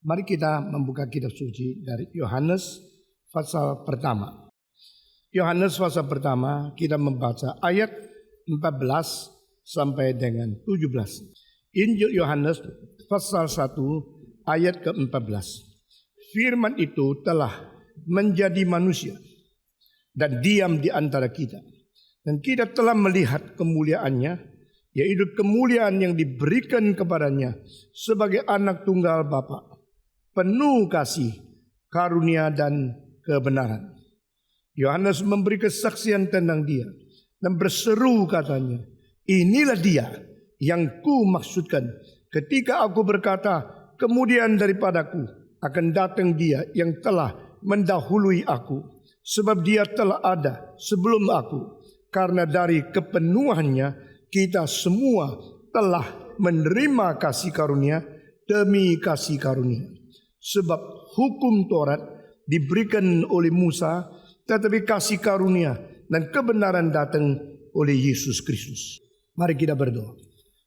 Mari kita membuka kitab suci dari Yohanes pasal pertama. Yohanes pasal pertama kita membaca ayat 14 sampai dengan 17. Injil Yohanes pasal 1 ayat ke-14. Firman itu telah menjadi manusia dan diam di antara kita. Dan kita telah melihat kemuliaannya, yaitu kemuliaan yang diberikan kepadanya sebagai anak tunggal Bapa, penuh kasih, karunia dan kebenaran. Yohanes memberi kesaksian tentang dia dan berseru katanya, inilah dia yang ku maksudkan ketika aku berkata, kemudian daripadaku akan datang dia yang telah mendahului aku, sebab dia telah ada sebelum aku, karena dari kepenuhannya kita semua telah menerima kasih karunia demi kasih karunia. Sebab hukum Taurat diberikan oleh Musa, tetapi kasih karunia dan kebenaran datang oleh Yesus Kristus. Mari kita berdoa.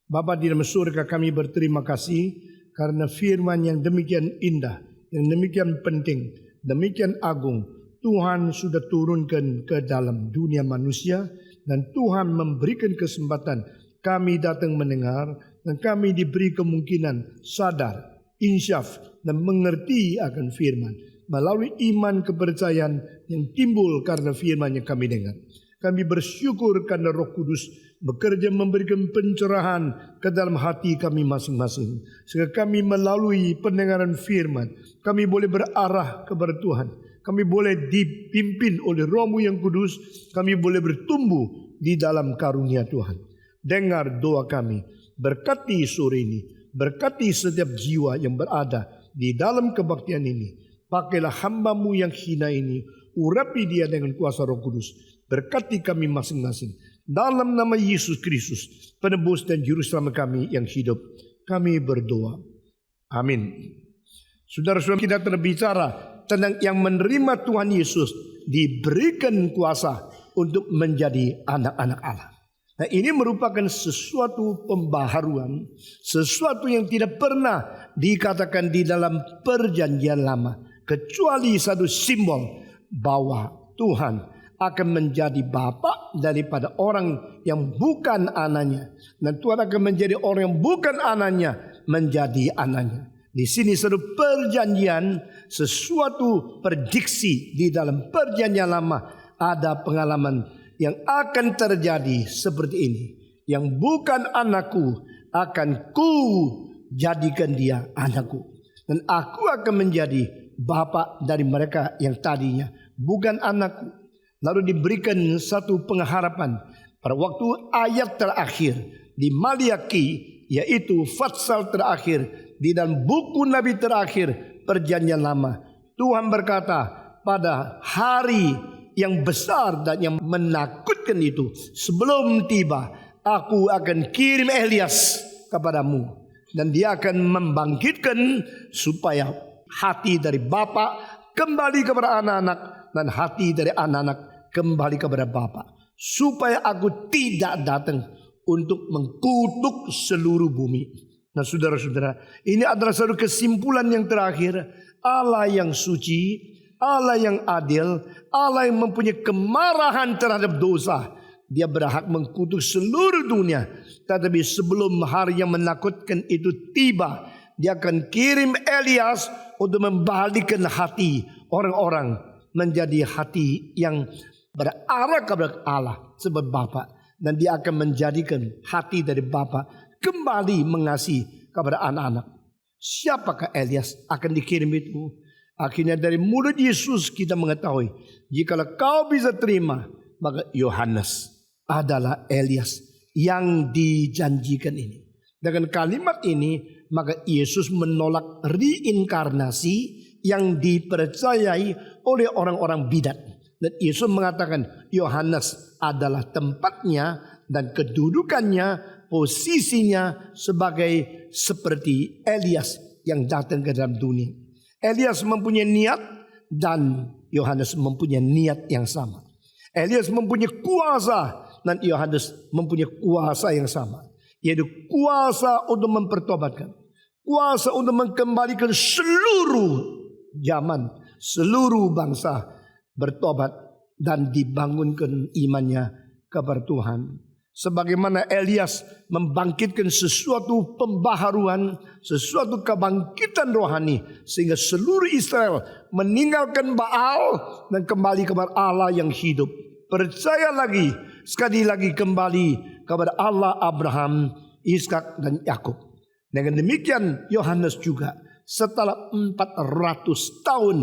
Bapa di dalam surga, kami berterima kasih karena firman yang demikian indah, yang demikian penting, demikian agung, Tuhan sudah turunkan ke dalam dunia manusia, dan Tuhan memberikan kesempatan kami datang mendengar, dan kami diberi kemungkinan sadar, insyaf, dan mengerti akan firman melalui iman kepercayaan yang timbul karena firman yang kami dengar. Kami bersyukur karena Roh Kudus bekerja memberikan pencerahan ke dalam hati kami masing-masing, sehingga kami melalui pendengaran firman kami boleh berarah kepada Tuhan. Kami boleh dipimpin oleh Roh-Mu yang kudus. Kami boleh bertumbuh di dalam karunia Tuhan. Dengar doa kami. Berkati sore ini. Berkati setiap jiwa yang berada di dalam kebaktian ini. Pakailah hamba-Mu yang hina ini. Urapi dia dengan kuasa Roh Kudus. Berkati kami masing-masing. Dalam nama Yesus Kristus, penebus dan juru selamat kami yang hidup, kami berdoa. Amin. Saudara-saudara, kita terbicara tentang yang menerima Tuhan Yesus diberikan kuasa untuk menjadi anak-anak Allah. Nah, ini merupakan sesuatu pembaharuan, sesuatu yang tidak pernah dikatakan di dalam perjanjian lama, kecuali satu simbol bahwa Tuhan akan menjadi bapa daripada orang yang bukan anaknya, dan Tuhan akan menjadi orang yang bukan anaknya menjadi anaknya. Di sini satu perjanjian, sesuatu prediksi di dalam perjanjian lama, ada pengalaman yang akan terjadi seperti ini. Yang bukan anakku akan ku jadikan dia anakku, dan aku akan menjadi bapa dari mereka yang tadinya bukan anakku. Lalu diberikan satu pengharapan pada waktu ayat terakhir di Maliaki, yaitu pasal terakhir di dalam buku Nabi terakhir perjanjian lama. Tuhan berkata, pada hari yang besar dan yang menakutkan itu, sebelum tiba, aku akan kirim Elias kepadamu, dan dia akan membangkitkan supaya hati dari bapa kembali kepada anak-anak, dan hati dari anak-anak kembali kepada bapa, supaya aku tidak datang untuk mengkutuk seluruh bumi. Nah, saudara-saudara, ini adalah satu kesimpulan yang terakhir. Allah yang suci, Allah yang adil, Allah yang mempunyai kemarahan terhadap dosa, dia berhak mengkutuk seluruh dunia. Tetapi sebelum hari yang menakutkan itu tiba, dia akan kirim Elias untuk membalikkan hati orang-orang menjadi hati yang berarah kepada Allah sebagai Bapa, dan dia akan menjadikan hati dari Bapa kembali mengasihi kepada anak-anak. Siapakah Elias akan dikirim itu? Akhirnya dari mulut Yesus kita mengetahui, jikalau kau bisa terima, maka Yohanes adalah Elias yang dijanjikan ini. Dengan kalimat ini, maka Yesus menolak reinkarnasi yang dipercayai oleh orang-orang bidat. Dan Yesus mengatakan Yohanes adalah tempatnya dan kedudukannya, posisinya sebagai seperti Elias yang datang ke dalam dunia. Elias mempunyai niat dan Yohanes mempunyai niat yang sama. Elias mempunyai kuasa dan Yohanes mempunyai kuasa yang sama, yaitu kuasa untuk mempertobatkan, kuasa untuk mengembalikan seluruh zaman, seluruh bangsa bertobat dan dibangunkan imannya kepada Tuhan. Sebagaimana Elias membangkitkan sesuatu pembaharuan, sesuatu kebangkitan rohani, sehingga seluruh Israel meninggalkan Baal dan kembali kepada Allah yang hidup. Percaya lagi, sekali lagi kembali kepada Allah Abraham, Ishak dan Yakub. Dengan demikian Yohanes juga setelah 400 tahun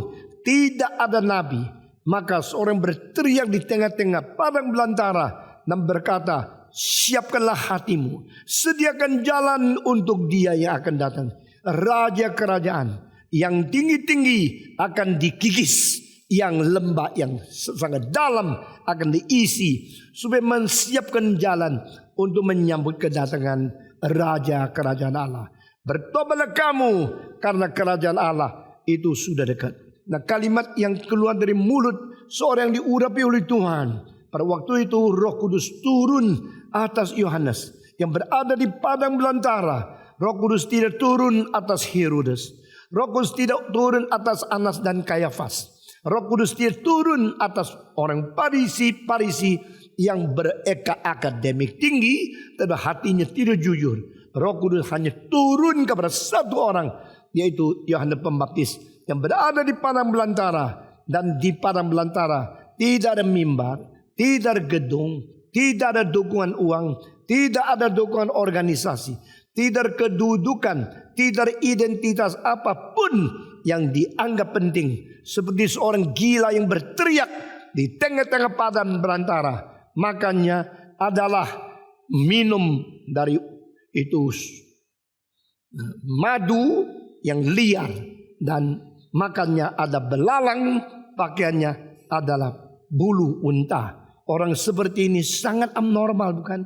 tidak ada nabi, maka seorang berteriak di tengah-tengah padang belantara dan berkata, siapkanlah hatimu, sediakan jalan untuk Dia yang akan datang. Raja kerajaan yang tinggi-tinggi akan dikikis, yang lembah yang sangat dalam akan diisi, supaya menyiapkan jalan untuk menyambut kedatangan Raja kerajaan Allah. Bertobatlah kamu, karena kerajaan Allah itu sudah dekat. Nah, kalimat yang keluar dari mulut seorang yang diurapi oleh Tuhan, pada waktu itu Roh Kudus turun atas Yohanes yang berada di padang belantara. Roh Kudus tidak turun atas Herodes. Roh Kudus tidak turun atas Anas dan Kayafas. Roh Kudus tidak turun atas orang Farisi yang berakademik tinggi, tapi hatinya tidak jujur. Roh Kudus hanya turun kepada satu orang, yaitu Yohanes Pembaptis yang berada di padang belantara. Dan di padang belantara tidak ada mimbar, tidak ada gedung, tidak ada dukungan uang, tidak ada dukungan organisasi, tidak ada kedudukan, tidak ada identitas apapun yang dianggap penting. Seperti seorang gila yang berteriak di tengah-tengah padang belantara. Makanya adalah minum dari itu madu yang liar, dan makannya ada belalang, pakaiannya adalah bulu unta. Orang seperti ini sangat abnormal, bukan?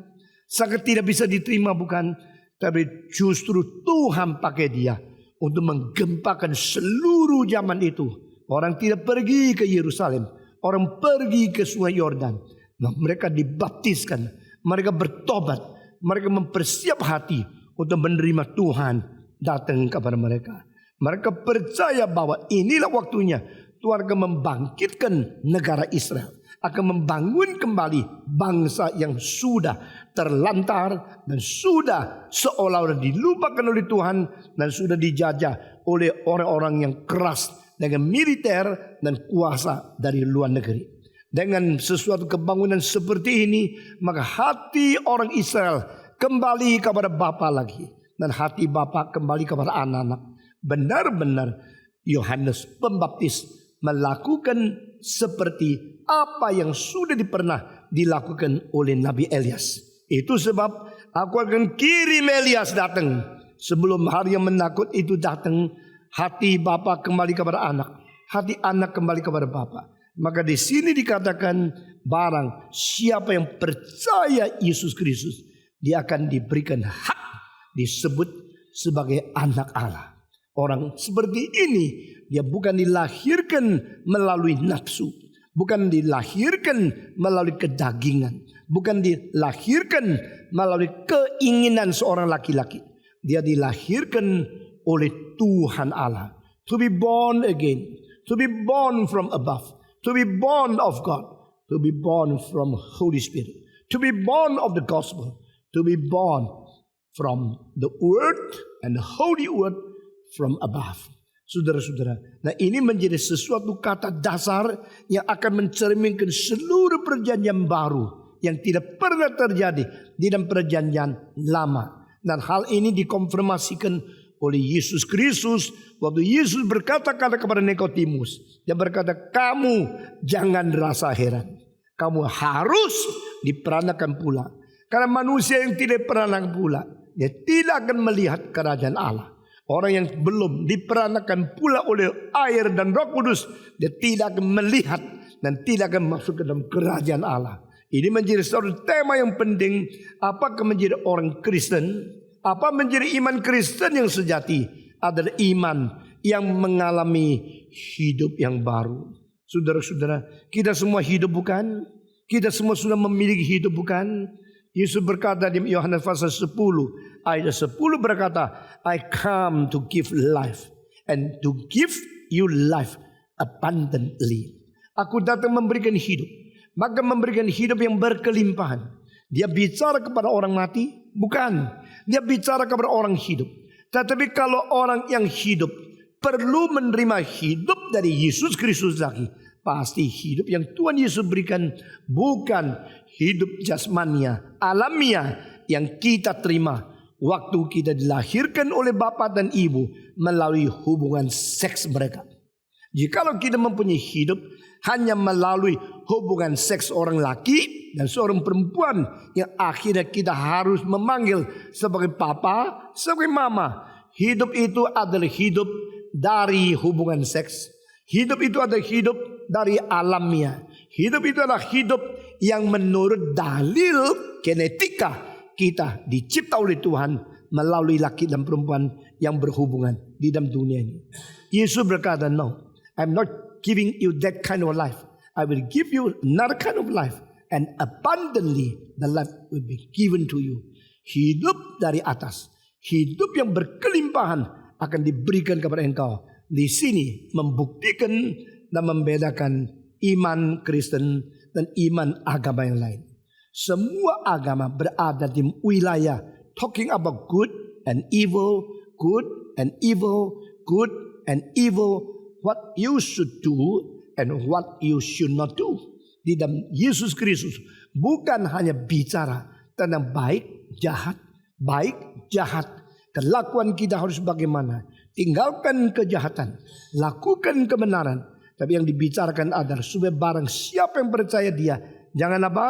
Sangat tidak bisa diterima, bukan? Tapi justru Tuhan pakai dia untuk menggempakan seluruh zaman itu. Orang tidak pergi ke Yerusalem, orang pergi ke Sungai Yordan. Nah, mereka dibaptiskan, mereka bertobat, mereka mempersiap hati untuk menerima Tuhan datang kepada mereka. Mereka percaya bahwa inilah waktunya Tuhan akan membangkitkan negara Israel, akan membangun kembali bangsa yang sudah terlantar dan sudah seolah-olah dilupakan oleh Tuhan dan sudah dijajah oleh orang-orang yang keras dengan militer dan kuasa dari luar negeri. Dengan sesuatu kebangunan seperti ini, maka hati orang Israel kembali kepada Bapa lagi, dan hati Bapa kembali kepada anak-anak. Benar-benar Yohanes Pembaptis melakukan seperti apa yang sudah pernah dilakukan oleh Nabi Elias. Itu sebab aku akan kirim Elias datang. Sebelum hari yang menakut itu datang, hati Bapa kembali kepada anak, hati anak kembali kepada Bapa. Maka di sini dikatakan, barang siapa yang percaya Yesus Kristus, dia akan diberikan hak disebut sebagai anak Allah. Orang seperti ini, dia bukan dilahirkan melalui nafsu, bukan dilahirkan melalui kedagingan, bukan dilahirkan melalui keinginan seorang laki-laki. Dia dilahirkan oleh Tuhan Allah. To be born again, to be born from above, to be born of God, to be born from Holy Spirit, to be born of the gospel, to be born from the word and the holy word from above. Saudara-saudara, nah ini menjadi sesuatu kata dasar yang akan mencerminkan seluruh perjanjian baru yang tidak pernah terjadi di dalam perjanjian lama. Dan hal ini dikonfirmasikan oleh Yesus Kristus waktu Yesus berkata kepada Nikodemus, dia berkata, kamu jangan rasa heran, kamu harus diperanakan pula. Karena manusia yang tidak diperanakan pula, dia tidak akan melihat kerajaan Allah. Orang yang belum diperanakan pula oleh air dan Roh Kudus, dia tidak akan melihat dan tidak akan masuk ke dalam kerajaan Allah. Ini menjadi suatu tema yang penting. Apakah menjadi orang Kristen? Apa menjadi iman Kristen yang sejati? Adalah iman yang mengalami hidup yang baru. Saudara-saudara, kita semua hidup bukan? Kita semua sudah memiliki hidup bukan? Yesus berkata di Yohanes pasal 10 ayat 10 berkata, I come to give life and to give you life abundantly. Aku datang memberikan hidup, maka memberikan hidup yang berkelimpahan. Dia bicara kepada orang mati? Bukan. Dia bicara kepada orang hidup. Tetapi kalau orang yang hidup perlu menerima hidup dari Yesus Kristus lagi, pasti hidup yang Tuhan Yesus berikan bukan hidup jasmania, alamiah yang kita terima waktu kita dilahirkan oleh Bapa dan Ibu melalui hubungan seks mereka. Jikalau kita mempunyai hidup hanya melalui hubungan seks orang laki dan seorang perempuan yang akhirnya kita harus memanggil sebagai papa, sebagai mama. Hidup itu adalah hidup dari hubungan seks. Hidup itu adalah hidup dari alamiah. Hidup itu adalah hidup yang menurut dalil genetika kita dicipta oleh Tuhan melalui laki dan perempuan yang berhubungan di dalam dunia ini. Yesus berkata, no, I'm not giving you that kind of life. I will give you another kind of life. And abundantly the life will be given to you. Hidup dari atas. Hidup yang berkelimpahan akan diberikan kepada engkau. Di sini membuktikan dan membedakan iman Kristen dan iman agama yang lain. Semua agama berada di wilayah talking about good and evil, good and evil, good and evil, what you should do and what you should not do. Di dalam Yesus Kristus bukan hanya bicara tentang baik, jahat, kelakuan kita harus bagaimana. Tinggalkan kejahatan, lakukan kebenaran. Tapi yang dibicarakan adalah supaya barang siapa yang percaya dia, jangan apa?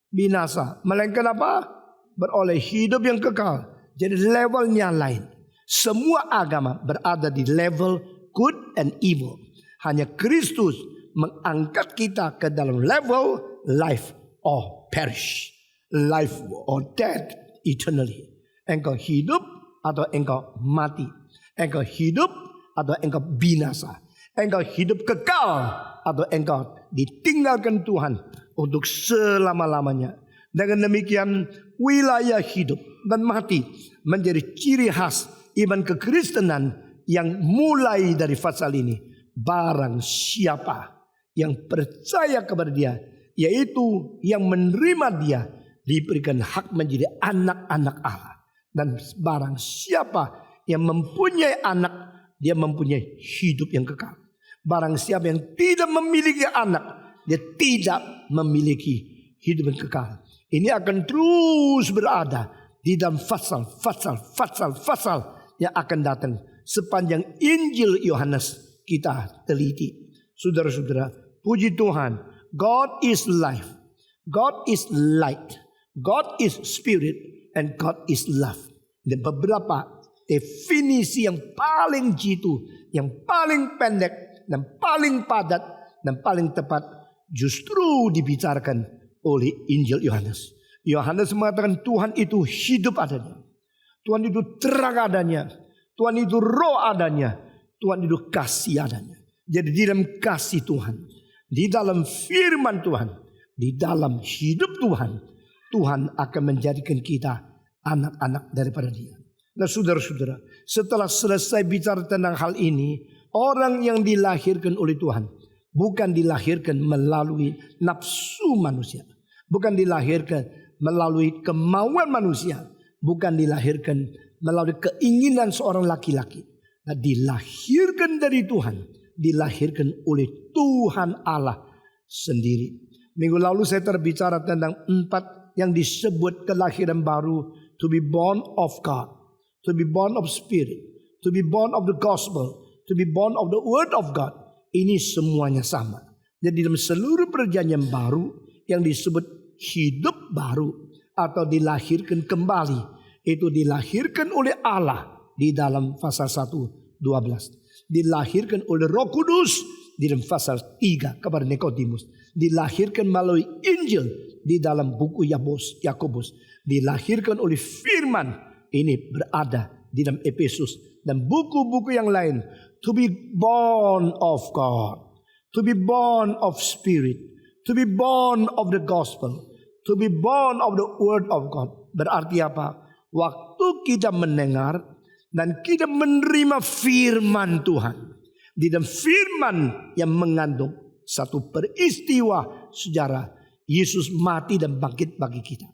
Binasa. Melainkan apa? Beroleh hidup yang kekal. Jadi levelnya lain. Semua agama berada di level good and evil. Hanya Kristus mengangkat kita ke dalam level life or perish. Life or death eternally. Engkau hidup atau engkau mati. Engkau hidup atau engkau binasa. Engkau hidup kekal atau engkau ditinggalkan Tuhan untuk selama-lamanya. Dengan demikian wilayah hidup dan mati menjadi ciri khas iman kekristenan yang mulai dari pasal ini. Barang siapa yang percaya kepada dia, yaitu yang menerima dia, diberikan hak menjadi anak-anak Allah. Dan barang siapa yang mempunyai anak, dia mempunyai hidup yang kekal. Barang siapa yang tidak memiliki anak, dia tidak memiliki hidup yang kekal. Ini akan terus berada di dalam pasal yang akan datang sepanjang Injil Yohanes kita teliti. Saudara-saudara, puji Tuhan, God is life, God is light, God is spirit, and God is love. Dan beberapa definisi yang paling jitu, yang paling pendek, dan paling padat, dan paling tepat justru dibicarakan oleh Injil Yohanes. Yohanes mengatakan Tuhan itu hidup adanya. Tuhan itu terang adanya. Tuhan itu roh adanya. Tuhan itu kasih adanya. Jadi di dalam kasih Tuhan, di dalam firman Tuhan, di dalam hidup Tuhan, Tuhan akan menjadikan kita anak-anak daripada Dia. Nah saudara-saudara, setelah selesai bicara tentang hal ini, orang yang dilahirkan oleh Tuhan bukan dilahirkan melalui nafsu manusia, bukan dilahirkan melalui kemauan manusia, bukan dilahirkan melalui keinginan seorang laki-laki. Nah, dilahirkan dari Tuhan, dilahirkan oleh Tuhan Allah sendiri. Minggu lalu saya terbicara tentang 4 yang disebut kelahiran baru. To be born of God, to be born of spirit, to be born of the gospel, to be born of the word of God. Ini semuanya sama. Jadi dalam seluruh perjanjian baru yang disebut hidup baru atau dilahirkan kembali, itu dilahirkan oleh Allah di dalam pasal 1:12. Dilahirkan oleh Roh Kudus di dalam pasal 3 kepada Nikodemus. Dilahirkan melalui Injil di dalam buku Yakobus. Dilahirkan oleh firman, ini berada di dalam Efesus dan buku-buku yang lain. To be born of God, to be born of spirit, to be born of the gospel, To be born of the word of God. Berarti apa? Waktu kita mendengar dan kita menerima firman Tuhan. Di dalam firman yang mengandung satu peristiwa sejarah. Yesus mati dan bangkit bagi kita.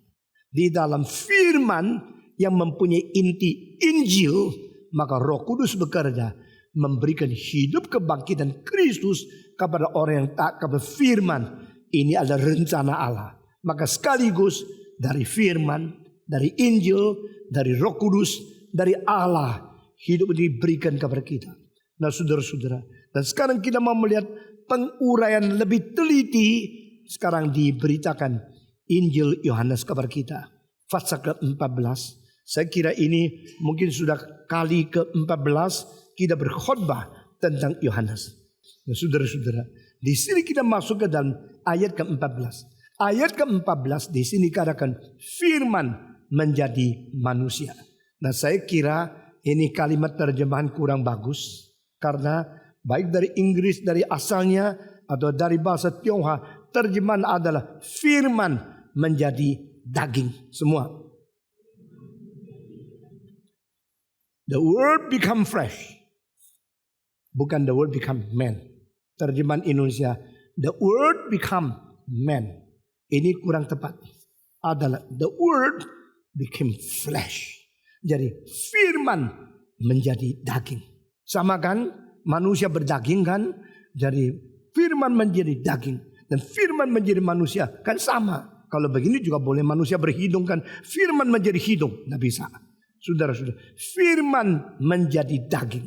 Di dalam firman yang mempunyai inti Injil, maka Roh Kudus bekerja memberikan hidup kebangkitan Kristus kepada orang yang taat kepada firman. Ini adalah rencana Allah. Maka sekaligus dari firman, dari Injil, dari Roh Kudus, dari Allah, hidup ini diberikan kepada kita. Nah saudara-saudara, dan sekarang kita mau melihat penguraian lebih teliti. Sekarang diberitakan Injil Yohanes kepada kita. Pasal ke-14. Saya kira ini mungkin sudah kali ke-14 kita berkhotbah tentang Yohanes. Nah saudara-saudara, di sini kita masuk ke dalam ayat ke-14. Ayat ke-14 di sini katakan firman menjadi manusia. Nah saya kira ini kalimat terjemahan kurang bagus. Karena baik dari Inggris, dari asalnya, atau dari bahasa Tionghoa, terjemahan adalah firman menjadi daging. Semua. The word become flesh. Bukan the word become man. Terjemahan Indonesia, the word become man. Ini kurang tepat. Adalah the word became flesh. Jadi firman menjadi daging. Sama kan? Manusia berdaging kan? Jadi firman menjadi daging. Dan firman menjadi manusia. Kan sama. Kalau begini juga boleh manusia berhidung kan? Firman menjadi hidung. Tidak bisa. Saudara-saudara. Firman menjadi daging.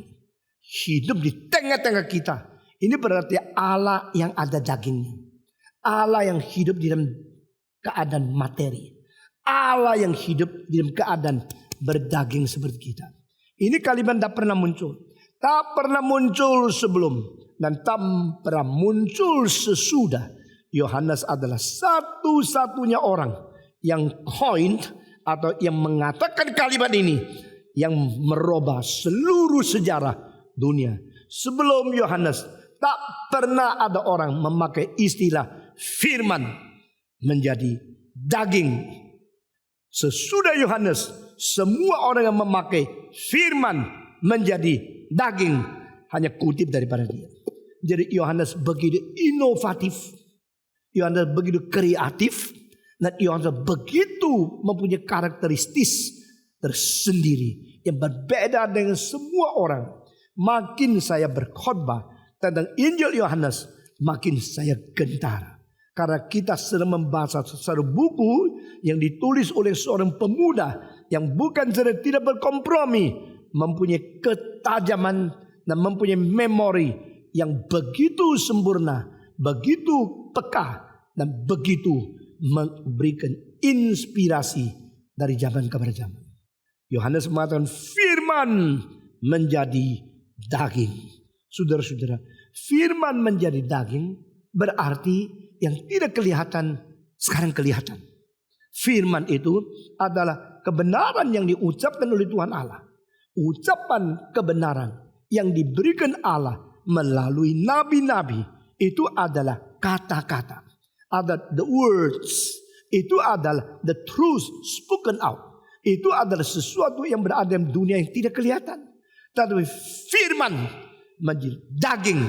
Hidup di tengah-tengah kita. Ini berarti Allah yang ada dagingnya. Allah yang hidup di dalam keadaan materi. Allah yang hidup di dalam keadaan berdaging seperti kita. Ini kalimat tak pernah muncul. Tak pernah muncul sebelum. Dan tak pernah muncul sesudah. Yohanes adalah satu-satunya orang yang coined atau yang mengatakan kalimat ini. Yang merubah seluruh sejarah dunia. Sebelum Yohanes tak pernah ada orang memakai istilah firman menjadi daging. Sesudah Yohanes semua orang yang memakai firman menjadi daging hanya kutip daripada dia. Jadi Yohanes begitu inovatif, Yohanes begitu kreatif, dan Yohanes begitu mempunyai karakteristik tersendiri yang berbeda dengan semua orang. Makin saya berkhotbah tentang Injil Yohanes, makin saya gentar. Karena kita sedang membaca sesuatu buku yang ditulis oleh seorang pemuda yang bukan saja tidak berkompromi, mempunyai ketajaman dan mempunyai memori yang begitu sempurna, begitu peka, dan begitu memberikan inspirasi dari zaman kepada zaman. Yohanes mengatakan firman menjadi daging. Saudara-saudara, firman menjadi daging berarti yang tidak kelihatan sekarang kelihatan. Firman itu adalah kebenaran yang diucapkan oleh Tuhan Allah. Ucapan kebenaran yang diberikan Allah melalui nabi-nabi itu adalah kata-kata. Ada the words. Itu adalah the truth spoken out. Itu adalah sesuatu yang berada dalam dunia yang tidak kelihatan. Tetapi firman menjadi daging.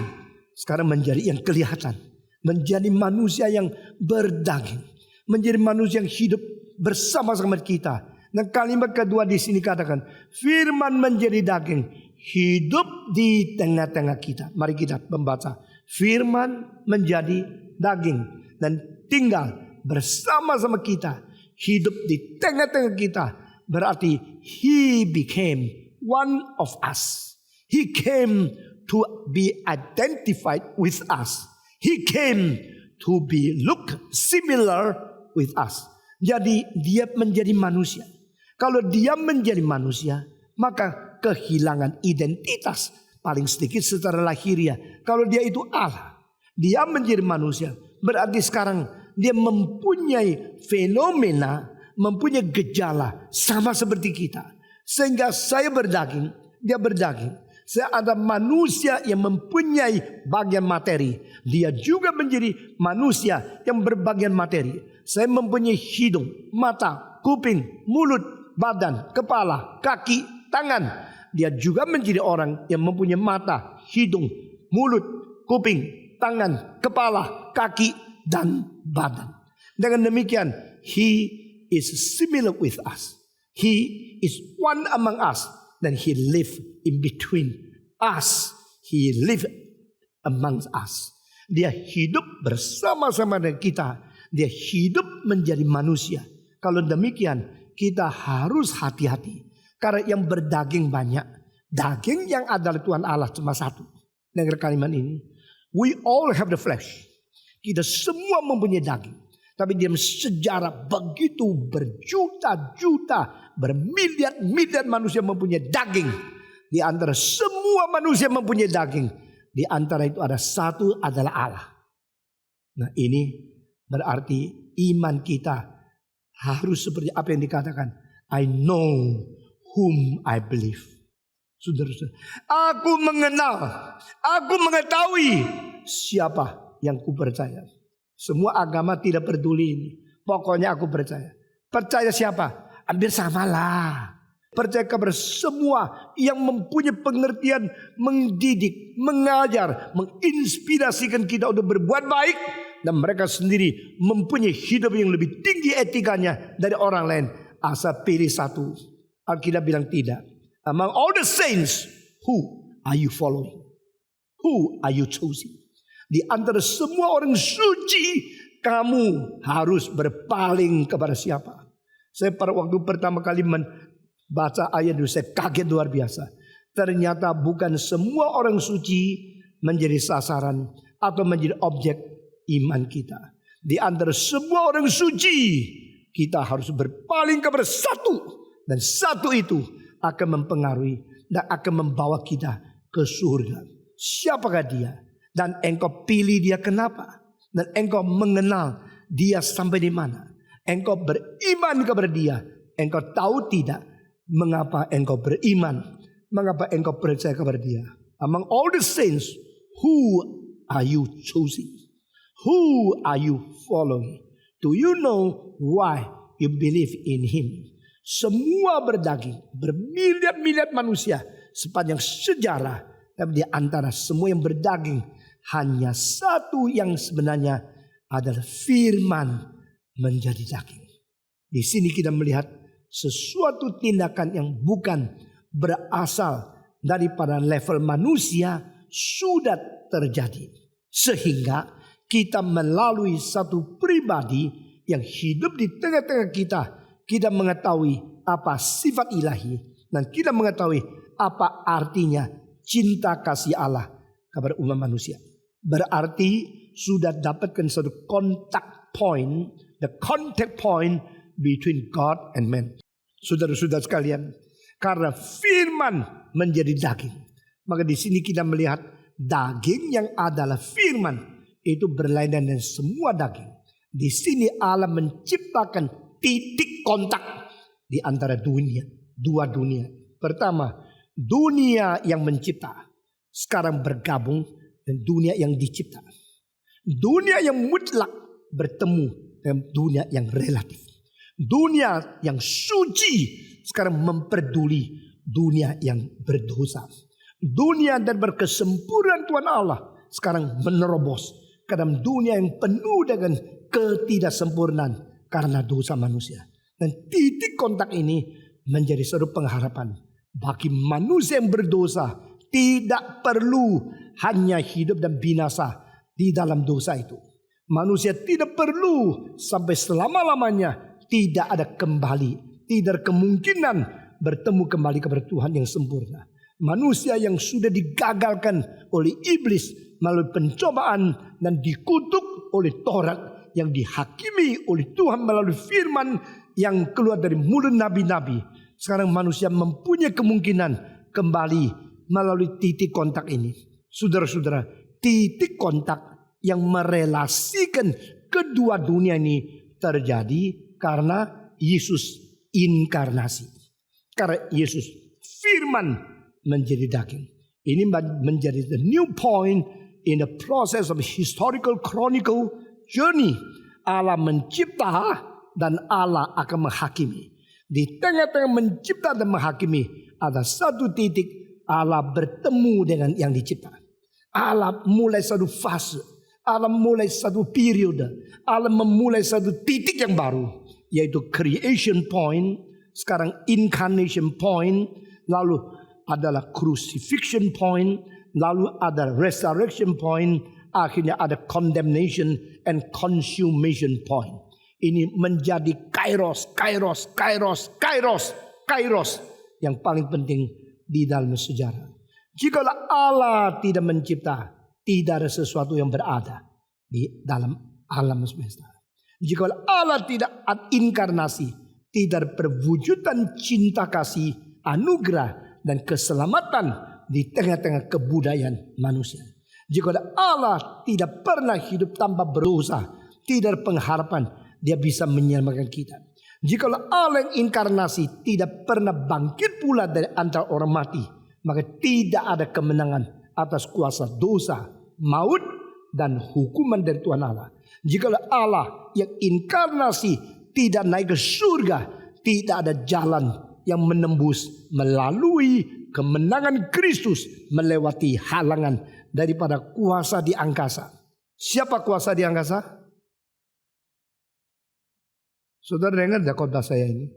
Sekarang menjadi yang kelihatan. Menjadi manusia yang berdaging. Menjadi manusia yang hidup bersama-sama kita. Dan kalimat kedua di sini katakan, firman menjadi daging, hidup di tengah-tengah kita. Mari kita membaca. Firman menjadi daging dan tinggal bersama-sama kita, hidup di tengah-tengah kita. Berarti he became one of us. He came to be identified with us. He came to be look similar with us. Jadi dia menjadi manusia. Kalau dia menjadi manusia, maka kehilangan identitas paling sedikit secara lahiriah. Kalau dia itu Allah, dia menjadi manusia, berarti sekarang dia mempunyai fenomena, mempunyai gejala sama seperti kita. Sehingga saya berdaging, dia berdaging. Ada manusia yang mempunyai bagian materi. Dia juga menjadi manusia yang berbagian materi. Saya mempunyai hidung, mata, kuping, mulut, badan, kepala, kaki, tangan. Dia juga menjadi orang yang mempunyai mata, hidung, mulut, kuping, tangan, kepala, kaki, dan badan. Dengan demikian, He is similar with us. He is one among us. Dan He live in between us. He live amongst us. Dia hidup bersama-sama dengan kita. Dia hidup menjadi manusia. Kalau demikian, kita harus hati-hati. Karena yang berdaging banyak. Daging yang adalah Tuhan Allah cuma satu. Dengar kalimat ini. We all have the flesh. Kita semua mempunyai daging. Tapi dalam sejarah begitu berjuta-juta, bermiliar-miliar manusia mempunyai daging. Di antara semua manusia mempunyai daging. Di antara itu ada satu adalah Allah. Nah ini berarti iman kita harus seperti apa yang dikatakan. I know whom I believe. Saudara-saudara, aku mengenal, aku mengetahui siapa yang kupercaya. Semua agama tidak peduli ini. Pokoknya aku percaya. Percaya siapa? Hampir samalah. Percaya kepada semua yang mempunyai pengertian mendidik, mengajar, menginspirasikan kita untuk berbuat baik. Dan mereka sendiri mempunyai hidup yang lebih tinggi etikanya dari orang lain. Asal pilih satu. Alkitab bilang tidak. Among all the saints, who are you following? Who are you choosing? Di antara semua orang suci, kamu harus berpaling kepada siapa? Saya pada waktu pertama kali membaca ayat itu, saya kaget luar biasa. Ternyata bukan semua orang suci menjadi sasaran atau menjadi objek iman kita. Di antara semua orang suci, kita harus berpaling kepada satu. Dan satu itu akan mempengaruhi dan akan membawa kita ke surga. Siapakah dia? Dan engkau pilih dia kenapa? Dan engkau mengenal dia sampai di mana? Engkau beriman kepada dia. Engkau tahu tidak mengapa engkau beriman? Mengapa engkau percaya kepada dia? Among all the saints, who are you choosing? Who are you following? Do you know why you believe in him? Semua berdaging, bermiliar-miliar manusia sepanjang sejarah. Tapi di antara semua yang berdaging, hanya satu yang sebenarnya adalah firman menjadi daging. Di sini kita melihat sesuatu tindakan yang bukan berasal daripada level manusia sudah terjadi. Sehingga kita melalui satu pribadi yang hidup di tengah-tengah kita. Kita mengetahui apa sifat ilahi. Dan kita mengetahui apa artinya cinta kasih Allah kepada umat manusia. Berarti sudah dapatkan satu contact point. The contact point between God and man. Saudara-saudara sekalian. Karena firman menjadi daging. Maka di sini kita melihat daging yang adalah firman. Itu berlainan dengan semua daging. Di sini Allah menciptakan titik kontak di antara dunia. Dua dunia. Pertama, dunia yang mencipta. Sekarang bergabung dengan dunia yang dicipta. Dunia yang mutlak bertemu dengan dunia yang relatif. Dunia yang suci sekarang memperduli dunia yang berdosa. Dunia dan berkesempurnaan Tuhan Allah sekarang menerobos ke dalam dunia yang penuh dengan ketidaksempurnaan karena dosa manusia. Dan titik kontak ini menjadi satu pengharapan bagi manusia yang berdosa. Tidak perlu hanya hidup dan binasa di dalam dosa itu. Manusia tidak perlu sampai selama-lamanya tidak ada kembali. Tidak ada kemungkinan bertemu kembali kepada Tuhan yang sempurna. Manusia yang sudah digagalkan oleh iblis melalui pencobaan dan dikutuk oleh Taurat yang dihakimi oleh Tuhan melalui firman yang keluar dari mulut nabi-nabi. Sekarang manusia mempunyai kemungkinan kembali melalui titik kontak ini. Saudara-saudara, titik kontak yang merelasikan kedua dunia ini terjadi karena Yesus inkarnasi. Karena Yesus firman menjadi daging. Ini menjadi the new point in the process of historical chronicle journey. Allah mencipta dan Allah akan menghakimi. Di tengah-tengah mencipta dan menghakimi ada satu titik Allah bertemu dengan yang dicipta. Allah mulai satu fase. Allah mulai satu periode. Allah memulai satu titik yang baru. Yaitu creation point. Sekarang incarnation point. Lalu adalah crucifixion point. Lalu ada resurrection point. Akhirnya ada condemnation and consummation point. Ini menjadi kairos yang paling penting di dalam sejarah. Jikalau Allah tidak mencipta, tidak ada sesuatu yang berada di dalam alam semesta. Jikalau Allah tidak inkarnasi, tidak ada perwujudan cinta kasih, anugerah dan keselamatan di tengah-tengah kebudayaan manusia. Jikalau Allah tidak pernah hidup tanpa berdosa, tidak ada pengharapan Dia bisa menyelamatkan kita. Jikalau Allah yang inkarnasi tidak pernah bangkit pula dari antara orang mati, maka tidak ada kemenangan atas kuasa dosa, maut, dan hukuman dari Tuhan Allah. Jikalau Allah yang inkarnasi tidak naik ke surga, tidak ada jalan yang menembus melalui kemenangan Kristus melewati halangan daripada kuasa di angkasa. Siapa kuasa di angkasa? Saudara dengar tidak khotbah saya ini?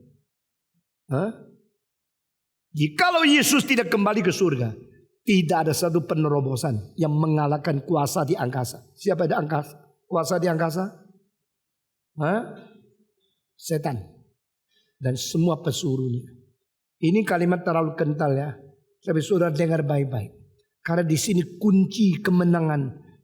Jikalau Yesus tidak kembali ke surga, tidak ada satu penerobosan yang mengalahkan kuasa di angkasa. Siapa di angkasa? Kuasa di angkasa? Setan dan semua pesuruhnya. Ini kalimat terlalu kental ya. Tapi saudara dengar baik-baik. Karena di sini kunci kemenangan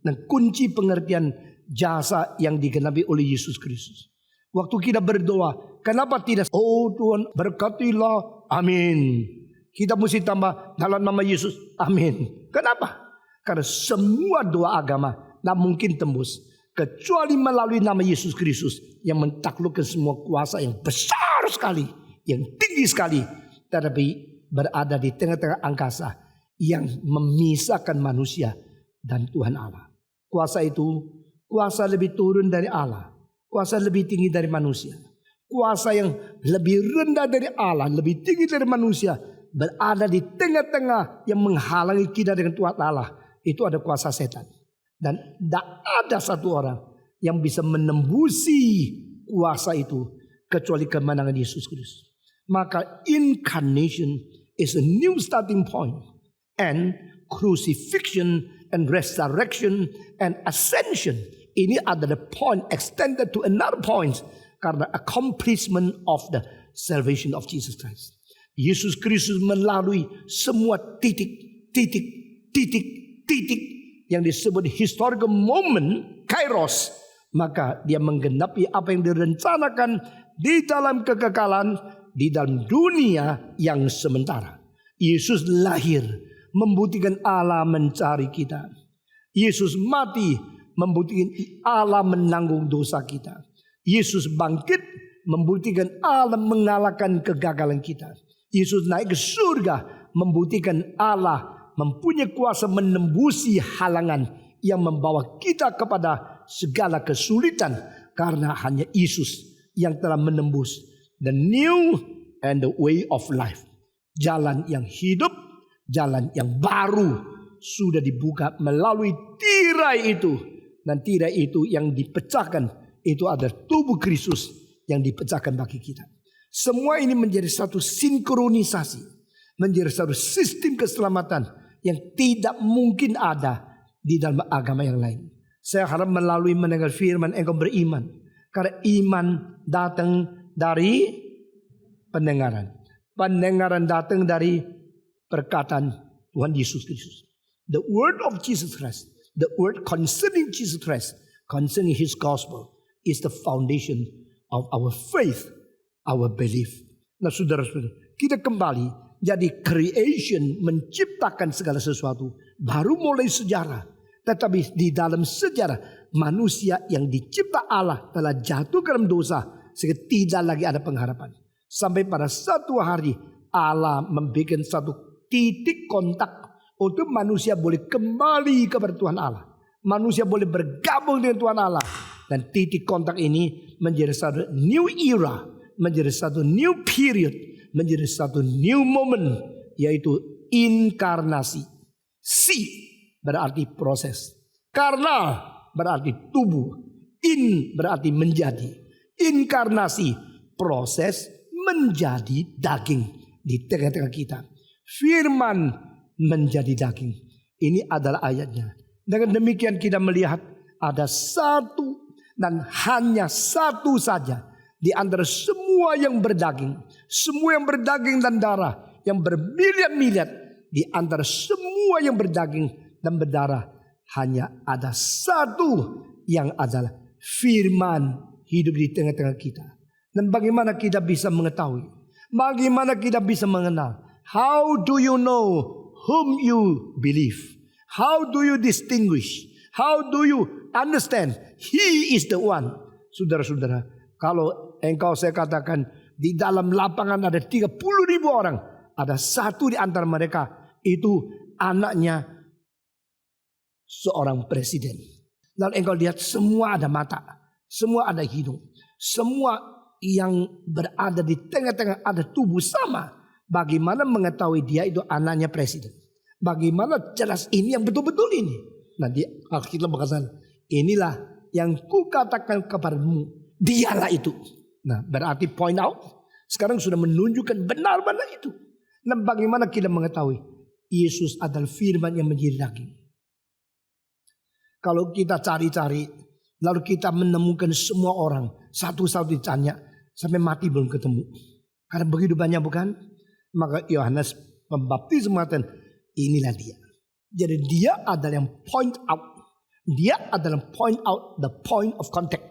dan kunci pengertian jasa yang digenapi oleh Yesus Kristus. Waktu kita berdoa, kenapa tidak? Oh Tuhan berkatilah, amin. Kita mesti tambah dalam nama Yesus, amin. Kenapa? Karena semua doa agama tidak mungkin tembus kecuali melalui nama Yesus Kristus yang menaklukkan semua kuasa yang besar sekali, yang tinggi sekali, tetapi berada di tengah-tengah angkasa yang memisahkan manusia dan Tuhan Allah. Kuasa itu, kuasa lebih turun dari Allah. Kuasa lebih tinggi dari manusia. Kuasa yang lebih rendah dari Allah, lebih tinggi dari manusia, berada di tengah-tengah yang menghalangi kita dengan Tuhan Allah. Itu ada kuasa setan. Dan tidak ada satu orang yang bisa menembusi kuasa itu kecuali kemenangan Yesus Kristus. Maka incarnation is a new starting point. And crucifixion and resurrection and ascension. Ini adalah point extended to another point. Karena accomplishment of the salvation of Jesus Christ. Yesus Kristus melalui semua titik yang disebut historical moment, kairos. Maka dia menggenapi apa yang direncanakan di dalam kekekalan, di dalam dunia yang sementara. Yesus lahir membuktikan Allah mencari kita. Yesus mati membuktikan Allah menanggung dosa kita. Yesus bangkit membuktikan Allah mengalahkan kegagalan kita. Yesus naik ke surga membuktikan Allah mempunyai kuasa menembusi halangan yang membawa kita kepada segala kesulitan. Karena hanya Yesus yang telah menembus the new and the way of life. Jalan yang hidup, jalan yang baru sudah dibuka melalui tirai itu. Dan tirai itu yang dipecahkan, itu adalah tubuh Kristus yang dipecahkan bagi kita. Semua ini menjadi satu sinkronisasi, menjadi satu sistem keselamatan yang tidak mungkin ada di dalam agama yang lain. Saya harap melalui mendengar firman engkau beriman. Karena iman datang dari pendengaran. Pendengaran datang dari perkataan Tuhan Yesus Kristus. The word of Jesus Christ. The word concerning Jesus Christ, concerning His gospel, is the foundation of our faith, our belief. Nah saudara-saudara, kita kembali jadi creation, menciptakan segala sesuatu. Baru mulai sejarah. Tetapi di dalam sejarah, manusia yang dicipta Allah telah jatuh ke dalam dosa. Sehingga tidak lagi ada pengharapan. Sampai pada satu hari, Allah membuat satu titik kontak untuk manusia boleh kembali kepada Tuhan Allah. Manusia boleh bergabung dengan Tuhan Allah. Dan titik kontak ini menjadi satu new era, menjadi satu new period, menjadi satu new moment, yaitu inkarnasi. Si berarti proses, karena berarti tubuh, in berarti menjadi. Inkarnasi, proses menjadi daging di tengah-tengah kita. Firman menjadi daging. Ini adalah ayatnya. Dengan demikian kita melihat ada satu dan hanya satu saja di antara semua yang berdaging, semua yang berdaging dan darah, yang bermiliat-miliat, di antara semua yang berdaging dan berdarah, hanya ada satu yang adalah firman hidup di tengah-tengah kita. Dan bagaimana kita bisa mengetahui? Bagaimana kita bisa mengenal? How do you know whom you believe? How do you distinguish? How do you understand? He is the one. Saudara-saudara, kalau engkau saya katakan di dalam lapangan ada 30.000 orang, ada satu di antara mereka itu anaknya seorang presiden. Lalu engkau lihat semua ada mata, semua ada hidung, semua yang berada di tengah-tengah ada tubuh sama. Bagaimana mengetahui dia itu anaknya presiden? Bagaimana jelas ini yang betul-betul ini? Nanti Alkitab berkata, inilah yang kukatakan kepadamu, dialah itu. Nah, berarti point out, sekarang sudah menunjukkan benar-benar itu. Nah, bagaimana kita mengetahui Yesus adalah firman yang menjadi daging? Kalau kita cari-cari, lalu kita menemukan semua orang, satu-satu ditanya, sampai mati belum ketemu. Karena begitu banyak bukan? Maka Yohanes Pembaptis mengatakan, inilah dia. Jadi dia adalah yang point out. Dia adalah point out the point of contact.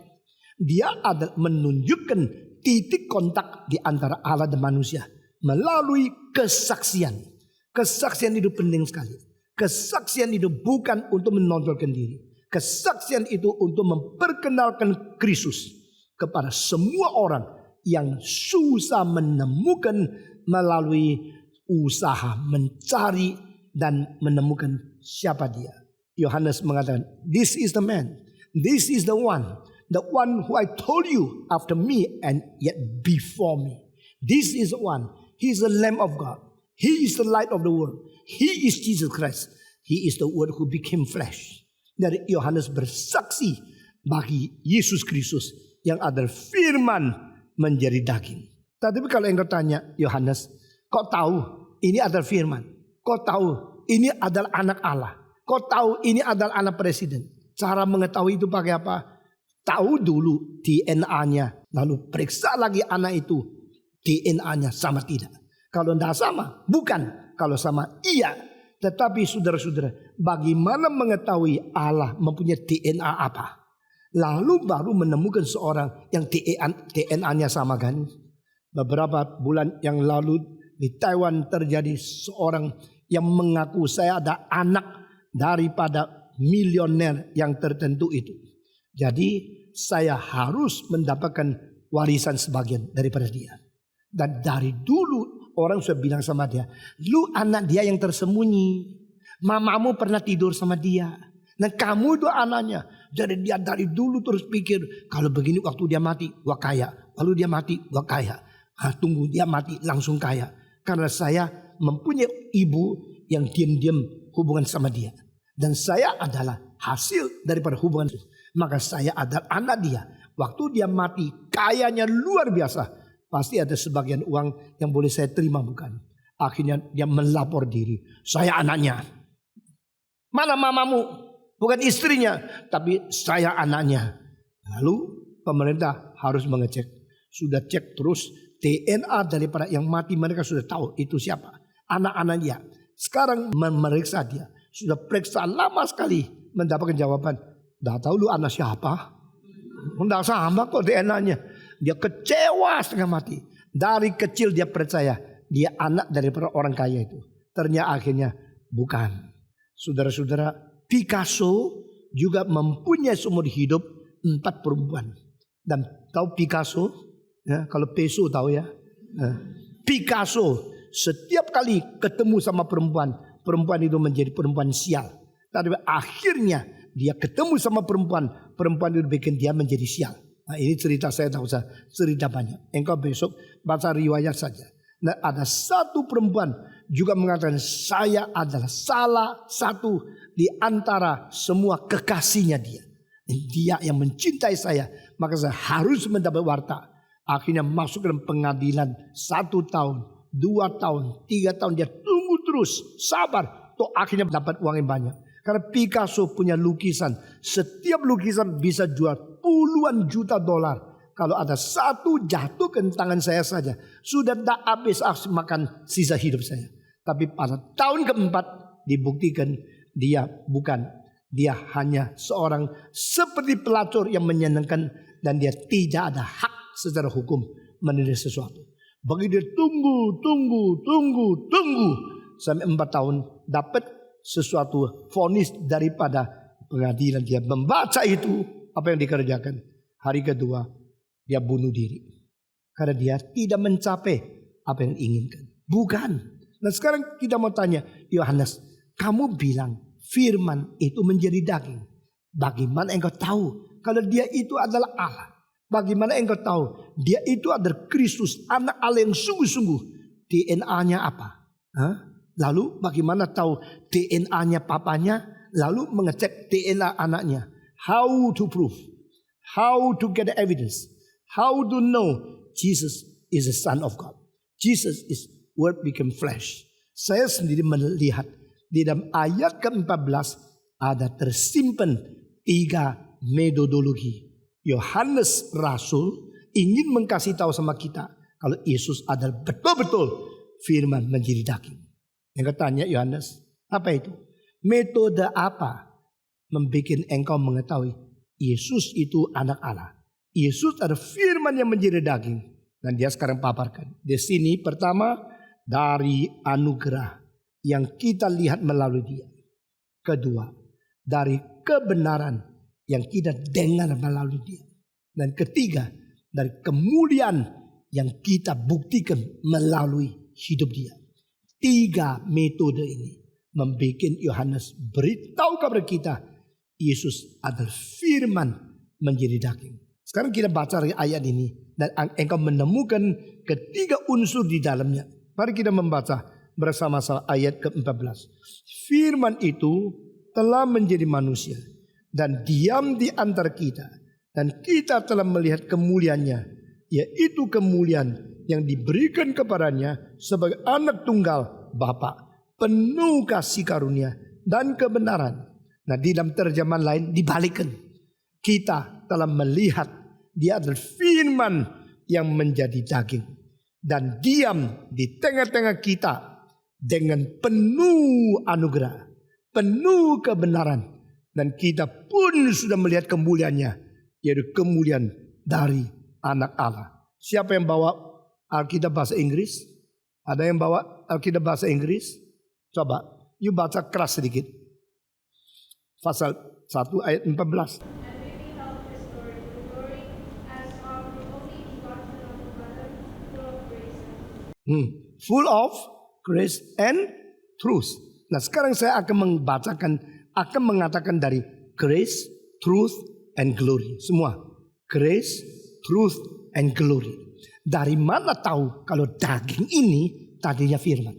Dia adalah menunjukkan titik kontak di antara Allah dan manusia melalui kesaksian. Kesaksian itu penting sekali. Kesaksian itu bukan untuk menonjolkan diri. Kesaksian itu untuk memperkenalkan Kristus kepada semua orang yang susah menemukan melalui usaha mencari dan menemukan siapa dia. Yohanes mengatakan, this is the man, this is the one who I told you after me and yet before me. This is the one. He is the Lamb of God. He is the light of the world. He is Jesus Christ. He is the Word who became flesh. Dari Yohanes bersaksi bagi Yesus Kristus yang adalah firman menjadi daging. Tapi kalau engkau tanya Yohanes, kau tahu ini adalah firman? Kau tahu ini adalah anak Allah? Kau tahu ini adalah anak presiden? Cara mengetahui itu pakai apa? Tahu dulu DNA-nya, lalu periksa lagi anak itu DNA-nya sama tidak. Kalau tidak sama, bukan. Kalau sama, iya. Tetapi saudara-saudara, bagaimana mengetahui Allah mempunyai DNA apa? Lalu baru menemukan seorang yang DNA-nya sama kan? Beberapa bulan yang lalu di Taiwan terjadi seorang yang mengaku saya ada anak daripada milioner yang tertentu itu. Jadi saya harus mendapatkan warisan sebagian daripada dia. Dan dari dulu orang sudah bilang sama dia, lu anak dia yang tersembunyi. Mamamu pernah tidur sama dia. Dan kamu itu anaknya. Jadi dia dari dulu terus pikir, kalau begini waktu dia mati, gua kaya. Lalu dia mati, gua kaya. Tunggu dia mati langsung kaya. Karena saya mempunyai ibu yang diam-diam hubungan sama dia. Dan saya adalah hasil daripada hubungan itu. Maka saya adalah anak dia. Waktu dia mati kayanya luar biasa. Pasti ada sebagian uang yang boleh saya terima bukan. Akhirnya dia melapor diri. Saya anaknya. Mana mamamu? Bukan istrinya. Tapi saya anaknya. Lalu pemerintah harus mengecek. Sudah cek terus. DNA daripada yang mati mereka sudah tahu itu siapa. Anak-anak dia. Sekarang memeriksa dia. Sudah periksa lama sekali. Mendapatkan jawaban. Dah tahu lu anak siapa? Tidak sama kok DNA-nya. Dia kecewa setengah mati. Dari kecil dia percaya. Dia anak daripada orang kaya itu. Ternyata akhirnya bukan. Saudara-saudara, Picasso juga mempunyai seumur hidup 4 perempuan. Dan tahu Picasso? Ya, kalau peso tahu ya. Picasso setiap kali ketemu sama perempuan perempuan itu menjadi perempuan sial. Tapi akhirnya dia ketemu sama perempuan itu bikin dia menjadi sial. Nah ini cerita saya tak usah cerita banyak. Engkau besok baca riwayat saja. Nah ada satu perempuan juga mengatakan saya adalah salah satu di antara semua kekasihnya dia. Dia yang mencintai saya, maka saya harus mendapat warta. Akhirnya masuk dalam pengadilan 1 tahun, 2 tahun, 3 tahun. Dia tunggu terus, sabar. Toh akhirnya dapat uang yang banyak. Karena Picasso punya lukisan. Setiap lukisan bisa jual puluhan juta dolar. Kalau ada satu jatuh ke tangan saya saja, sudah tak habis makan sisa hidup saya. Tapi pada tahun keempat dibuktikan dia bukan. Dia hanya seorang seperti pelacur yang menyenangkan. Dan dia tidak ada hak secara hukum menilai sesuatu. Bagi dia tunggu. Sampai 4 tahun dapat sesuatu vonis daripada pengadilan. Dia membaca itu apa yang dikerjakan. Hari kedua dia bunuh diri. Karena dia tidak mencapai apa yang diinginkan. Bukan. Nah sekarang kita mau tanya, Yohanes, kamu bilang firman itu menjadi daging. Bagaimana engkau tahu kalau dia itu adalah Allah? Bagaimana engkau tahu dia itu adalah Kristus, anak Allah yang sungguh-sungguh? DNA-nya apa? Lalu bagaimana tahu DNA-nya papanya? Lalu mengecek DNA anaknya. How to prove? How to get the evidence? How to know Jesus is the Son of God? Jesus is Word became flesh. Saya sendiri melihat di dalam ayat ke-14 ada tersimpan 3 metodologi. Yohanes Rasul ingin mengkasih tahu sama kita kalau Yesus adalah betul-betul firman menjadi daging. Yang tanya Yohanes, apa itu? Metode apa membuat engkau mengetahui Yesus itu anak Allah? Yesus adalah firman yang menjadi daging. Dan dia sekarang paparkan. Di sini pertama dari anugerah yang kita lihat melalui dia. Kedua, dari kebenaran yang kita dengar melalui dia. Dan ketiga, dari kemuliaan yang kita buktikan melalui hidup dia. 3 metode ini membuat Yohanes beritahu kepada kita Yesus adalah firman menjadi daging. Sekarang kita baca ayat ini dan engkau menemukan ketiga unsur di dalamnya. Mari kita membaca bersama-sama ayat ke-14. Firman itu telah menjadi manusia dan diam di antara kita. Dan kita telah melihat kemuliaannya, yaitu kemuliaan yang diberikan kepadanya sebagai anak tunggal Bapa, penuh kasih karunia dan kebenaran. Nah di dalam terjemahan lain dibalikkan. Kita telah melihat dia adalah firman yang menjadi daging. Dan diam di tengah-tengah kita dengan penuh anugerah, penuh kebenaran. Dan kita pun sudah melihat kemuliaannya, yaitu kemuliaan dari anak Allah. Siapa yang bawa Alkitab bahasa Inggris? Ada yang bawa Alkitab bahasa Inggris? Coba, you baca keras sedikit. Pasal 1 ayat 14. Full of grace and truth. Nah sekarang saya akan mengatakan dari grace, truth, and glory. Semua. Grace, truth, and glory. Dari mana tahu kalau daging ini tadinya firman?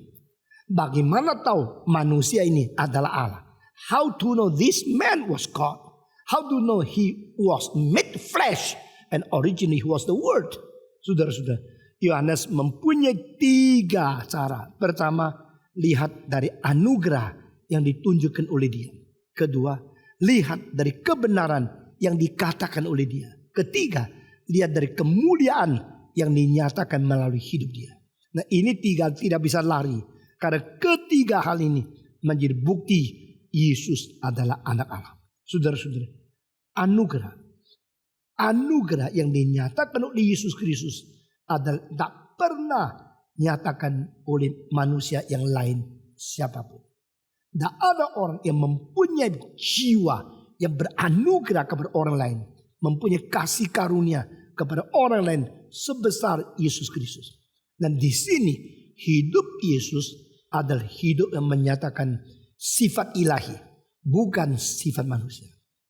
Bagaimana tahu manusia ini adalah Allah? How to know this man was God? How to know he was made flesh? And originally he was the word. Saudara-saudara, Yohanes mempunyai 3 cara. Pertama, lihat dari anugerah yang ditunjukkan oleh dia. Kedua, lihat dari kebenaran yang dikatakan oleh dia. Ketiga, lihat dari kemuliaan yang dinyatakan melalui hidup dia. Nah ini 3 tidak bisa lari. Karena ketiga hal ini menjadi bukti Yesus adalah anak Allah. Saudara-saudara, anugerah yang dinyatakan oleh Yesus Kristus adalah tak pernah nyatakan oleh manusia yang lain siapapun. Tak ada orang yang mempunyai jiwa yang beranugerah kepada orang lain, mempunyai kasih karunia kepada orang lain sebesar Yesus Kristus. Dan di sini hidup Yesus adalah hidup yang menyatakan sifat ilahi, bukan sifat manusia.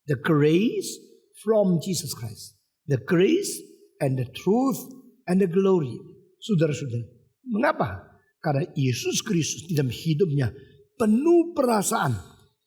The grace from Jesus Christ. The grace and the truth and the glory. Saudara-saudara, mengapa? Karena Yesus Kristus di dalam hidupnya penuh perasaan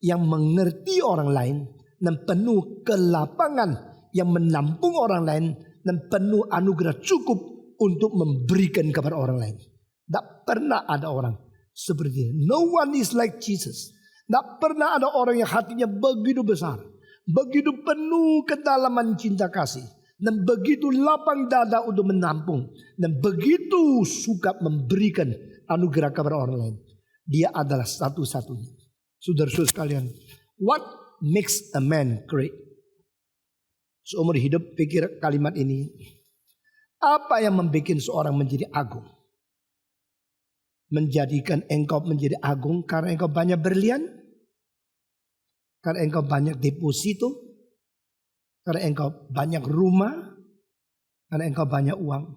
yang mengerti orang lain dan penuh kelapangan yang menampung orang lain dan penuh anugerah cukup untuk memberikan kepada orang lain. Tidak pernah ada orang seperti itu. No one is like Jesus. Tidak pernah ada orang yang hatinya begitu besar, begitu penuh kedalaman cinta kasih, dan begitu lapang dada untuk menampung, dan begitu suka memberikan anugerah kepada orang lain. Dia adalah satu-satunya. Saudara-saudara sekalian, what makes a man great? Seumur hidup pikir kalimat ini. Apa yang membuat seorang menjadi agung? Menjadikan engkau menjadi agung karena engkau banyak berlian? Karena engkau banyak deposito? Karena engkau banyak rumah? Karena engkau banyak uang?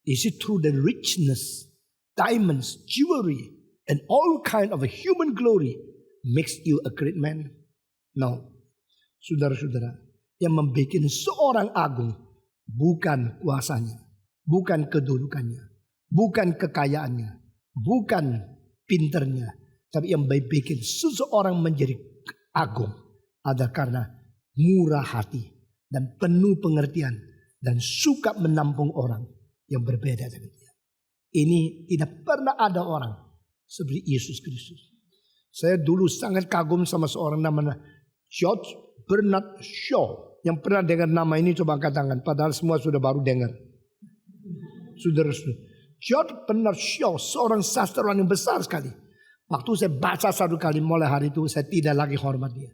Is it through the richness, diamonds, jewelry, and all kind of a human glory makes you a great man? No. Saudara-saudara, yang membuat seorang agung bukan kuasanya, bukan kedudukannya, bukan kekayaannya, bukan pinternya, tapi yang membuat seseorang menjadi agung adalah karena murah hati dan penuh pengertian dan suka menampung orang yang berbeda dengan dia. Ini tidak pernah ada orang seperti Yesus Kristus. Saya dulu sangat kagum sama seorang namanya George Bernard Shaw. Yang pernah dengar nama ini coba angkat tangan. Padahal semua sudah baru dengar. Saudara-saudara, George Bernard Shaw seorang sastrawan yang besar sekali. Waktu saya baca satu kali, mulai hari itu saya tidak lagi hormat dia.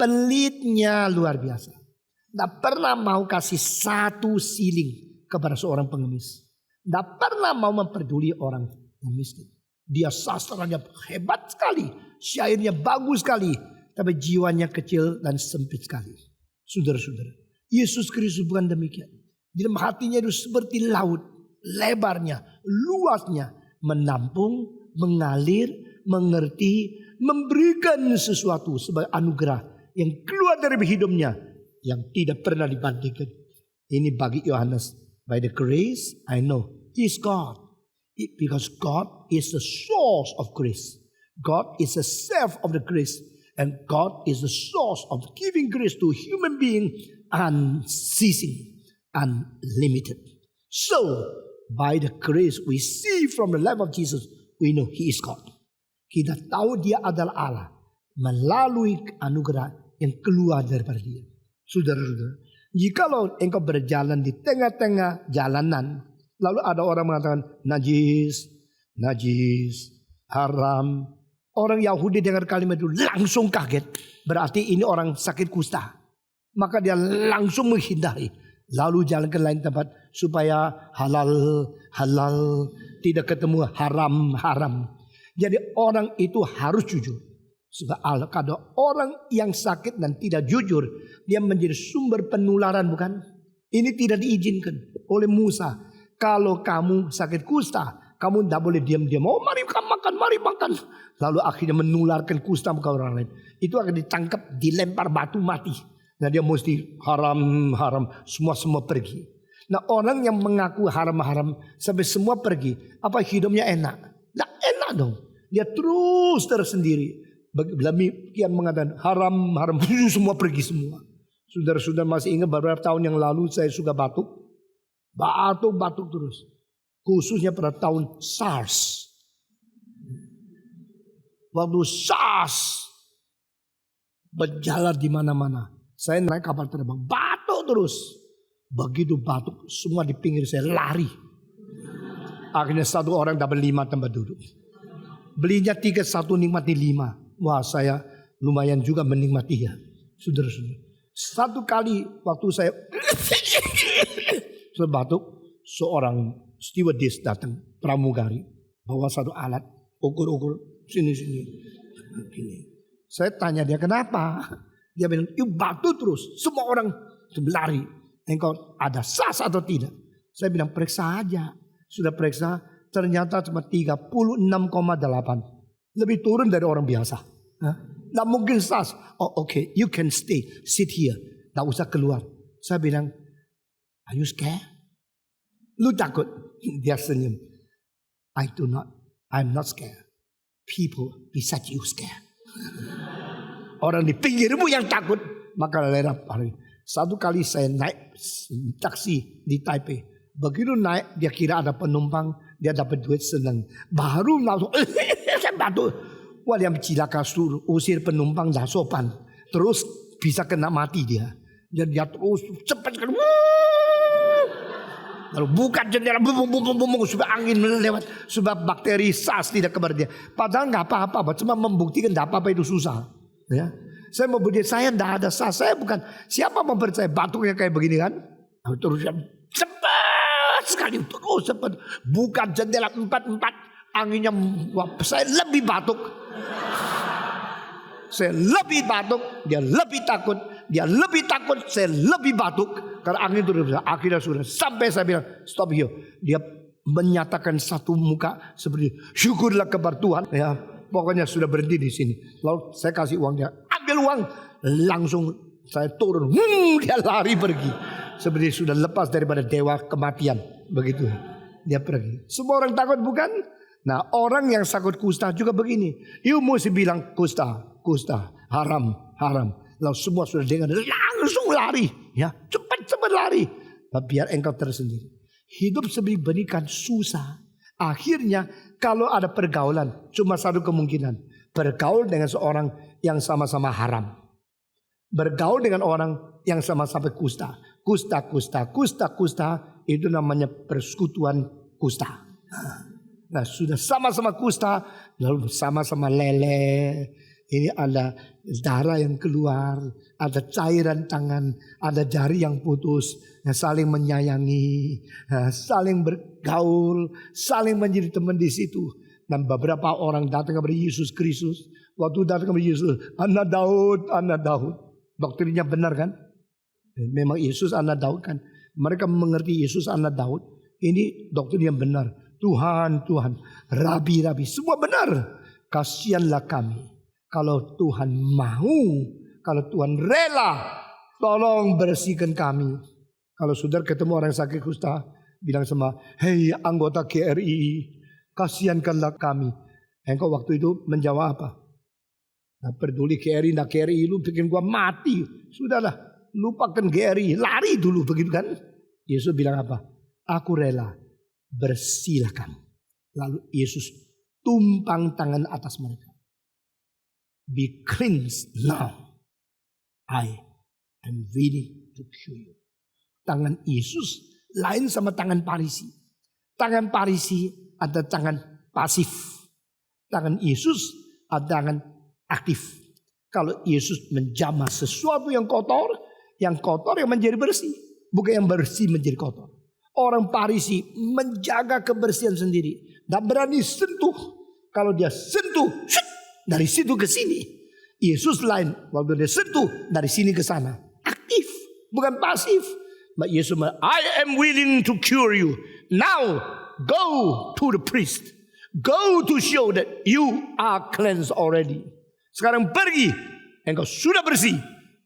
Pelitnya luar biasa. Tidak pernah mau kasih satu siling kepada seorang pengemis. Tidak pernah mau memperduli orang yang miskin. Dia sastranya hebat sekali. Syairnya bagus sekali. Tapi jiwanya kecil dan sempit sekali. Saudara-saudara, Yesus Kristus bukan demikian. Di dalam hatinya itu seperti laut. Lebarnya, luasnya. Menampung, mengalir, mengerti, memberikan sesuatu sebagai anugerah yang keluar dari hidupnya yang tidak pernah dibandingkan. Ini bagi Yohanes. By the grace I know He is God. Because God is the source of grace. God is the self of the grace. And God is the source of giving grace to human being unceasing, unlimited. So, by the grace we see from the life of Jesus, we know He is God. Kita tahu Dia adalah Allah melalui anugerah yang keluar daripada Dia. Saudara-saudara, jikalau engkau berjalan di tengah-tengah jalanan, lalu ada orang mengatakan najis, najis, haram. Orang Yahudi dengar kalimat itu langsung kaget. Berarti ini orang sakit kusta. Maka dia langsung menghindari. Lalu jalan ke lain tempat supaya halal, halal. Tidak ketemu haram, haram. Jadi orang itu harus jujur. Sebab kalau orang yang sakit dan tidak jujur, dia menjadi sumber penularan, bukan? Ini tidak diizinkan oleh Musa. Kalau kamu sakit kusta, kamu tidak boleh diam-diam. Oh, mari makan, mari makan. Lalu akhirnya menularkan kusta ke orang lain. Itu akan ditangkap, dilempar batu mati. Nah, dia mesti haram, haram. Semua pergi. Nah, orang yang mengaku haram-haram sampai semua pergi. Apa hidupnya enak? Nah, enak dong. Dia terus tersendiri. Demikian mengatakan haram, haram. Semua pergi semua. Saudara-saudara masih ingat beberapa tahun yang lalu saya suka batuk. Batuk terus. Khususnya pada tahun SARS. Waktu SARS berjalan di mana-mana. Saya naik kapal terbang, batuk terus. Begitu batuk, semua di pinggir saya lari. Akhirnya satu orang dapat 5 tempat duduk. Belinya tiket 1 nikmati 5. Wah, saya lumayan juga menikmatinya. Saudara-saudara. Satu kali waktu saya batuk, seorang stewardess datang, pramugari, bawa satu alat, ukur sini. Gini. Saya tanya dia kenapa? Dia bilang, "You batuk terus." Semua orang lari. Engkau ada sas atau tidak? Saya bilang, periksa aja. Sudah periksa, ternyata cuma 36,8. Lebih turun dari orang biasa. Nggak mungkin SAS. Oh oke, you can stay, sit here. Nggak usah keluar. Saya bilang, are you scared? Lu takut? Dia senyum. I'm not scared. People beside you scared. Orang di pinggirmu yang takut. Maka lerap. Satu kali saya naik taksi di Taipei. Begitu naik, dia kira ada penumpang. Dia dapat duit senang. Baru langsung saya batuk. Wah, dia cilaka suruh usir penumpang dah sopan. Terus bisa kena mati dia. Dan dia terus cepat kan. Lalu buka jendela, supaya angin lewat, supaya bakteri SARS tidak kebar dia. Padahal nggak apa-apa, cuma membuktikan nggak apa-apa itu susah. Ya, saya mau buktikan saya nggak ada SARS, saya bukan. Siapa mau percaya batuknya kayak begini kan? Terus cepat sekali, terus cepat. Buka jendela 4-4, anginnya, wah, saya lebih batuk. Saya lebih batuk, dia lebih takut. Dia lebih takut, saya lebih batuk. Karena angin itu akhirnya sudah sampai saya bilang stop here. Dia menyatakan satu muka seperti syukurlah kepada Tuhan. Ya, pokoknya sudah berhenti di sini. Lalu saya kasih uang dia, ambil uang. Langsung saya turun. Dia lari pergi. Seperti sudah lepas daripada dewa kematian. Begitu. Dia pergi. Semua orang takut bukan? Nah, orang yang sakit kusta juga begini. You mesti bilang kusta, haram. Lalu semua sudah dengar, langsung lari. Ya, cepat lari. Biar engkau tersendiri. Hidup seperti berikan susah. Akhirnya kalau ada pergaulan, cuma satu kemungkinan. Bergaul dengan seorang yang sama-sama haram. Bergaul dengan orang yang sama-sama kusta. Kusta. Itu namanya persekutuan kusta. Nah, sudah sama-sama kusta, lalu sama-sama lele. Ini ada darah yang keluar, ada cairan tangan, ada jari yang putus, saling menyayangi, saling bergaul, saling menjadi teman di situ. Dan beberapa orang datang kepada Yesus Kristus. Waktu datang kepada Yesus, anak Daud. Doktrinnya benar kan? Memang Yesus anak Daud kan? Mereka mengerti Yesus anak Daud. Ini doktrin yang benar. Tuhan, Rabi, semua benar. Kasihanlah kami. Kalau Tuhan mau, kalau Tuhan rela, tolong bersihkan kami. Kalau saudara ketemu orang sakit kusta, bilang sama, hei anggota GRI, kasihankanlah kami. Engkau waktu itu menjawab apa? Nah, peduli GRI, nah GRI lu bikin gua mati. Sudahlah, lupakan GRI, lari dulu begitu kan? Yesus bilang apa? Aku rela, bersihlah kami. Lalu Yesus tumpang tangan atas mereka. Be cleansed now. I am willing to cure you. Tangan Yesus lain sama tangan Farisi. Tangan Farisi ada tangan pasif. Tangan Yesus ada tangan aktif. Kalau Yesus menjamah sesuatu yang kotor yang menjadi bersih. Bukan yang bersih menjadi kotor. Orang Farisi menjaga kebersihan sendiri. Tidak berani sentuh. Kalau dia sentuh, dari situ ke sini. Yesus lain. Waktu dia sentuh, dari sini ke sana. Aktif, bukan pasif. But Yesus bilang, I am willing to cure you. Now, go to the priest. Go to show that you are cleansed already. Sekarang pergi. Engkau sudah bersih.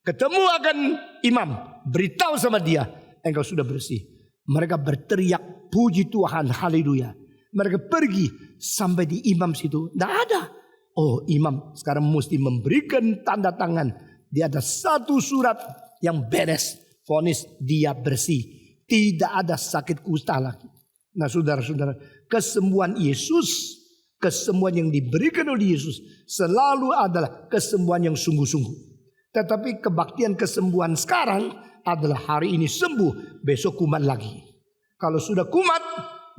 Ketemu akan imam. Beritahu sama dia. Engkau sudah bersih. Mereka berteriak, puji Tuhan, haleluya. Mereka pergi sampai di imam situ. Tidak ada. Oh, imam sekarang mesti memberikan tanda tangan. Dia ada satu surat yang beres. Vonis dia bersih. Tidak ada sakit kusta lagi. Nah saudara-saudara, kesembuhan Yesus, kesembuhan yang diberikan oleh Yesus selalu adalah kesembuhan yang sungguh-sungguh. Tetapi kebaktian kesembuhan sekarang adalah hari ini sembuh, besok kumat lagi. Kalau sudah kumat,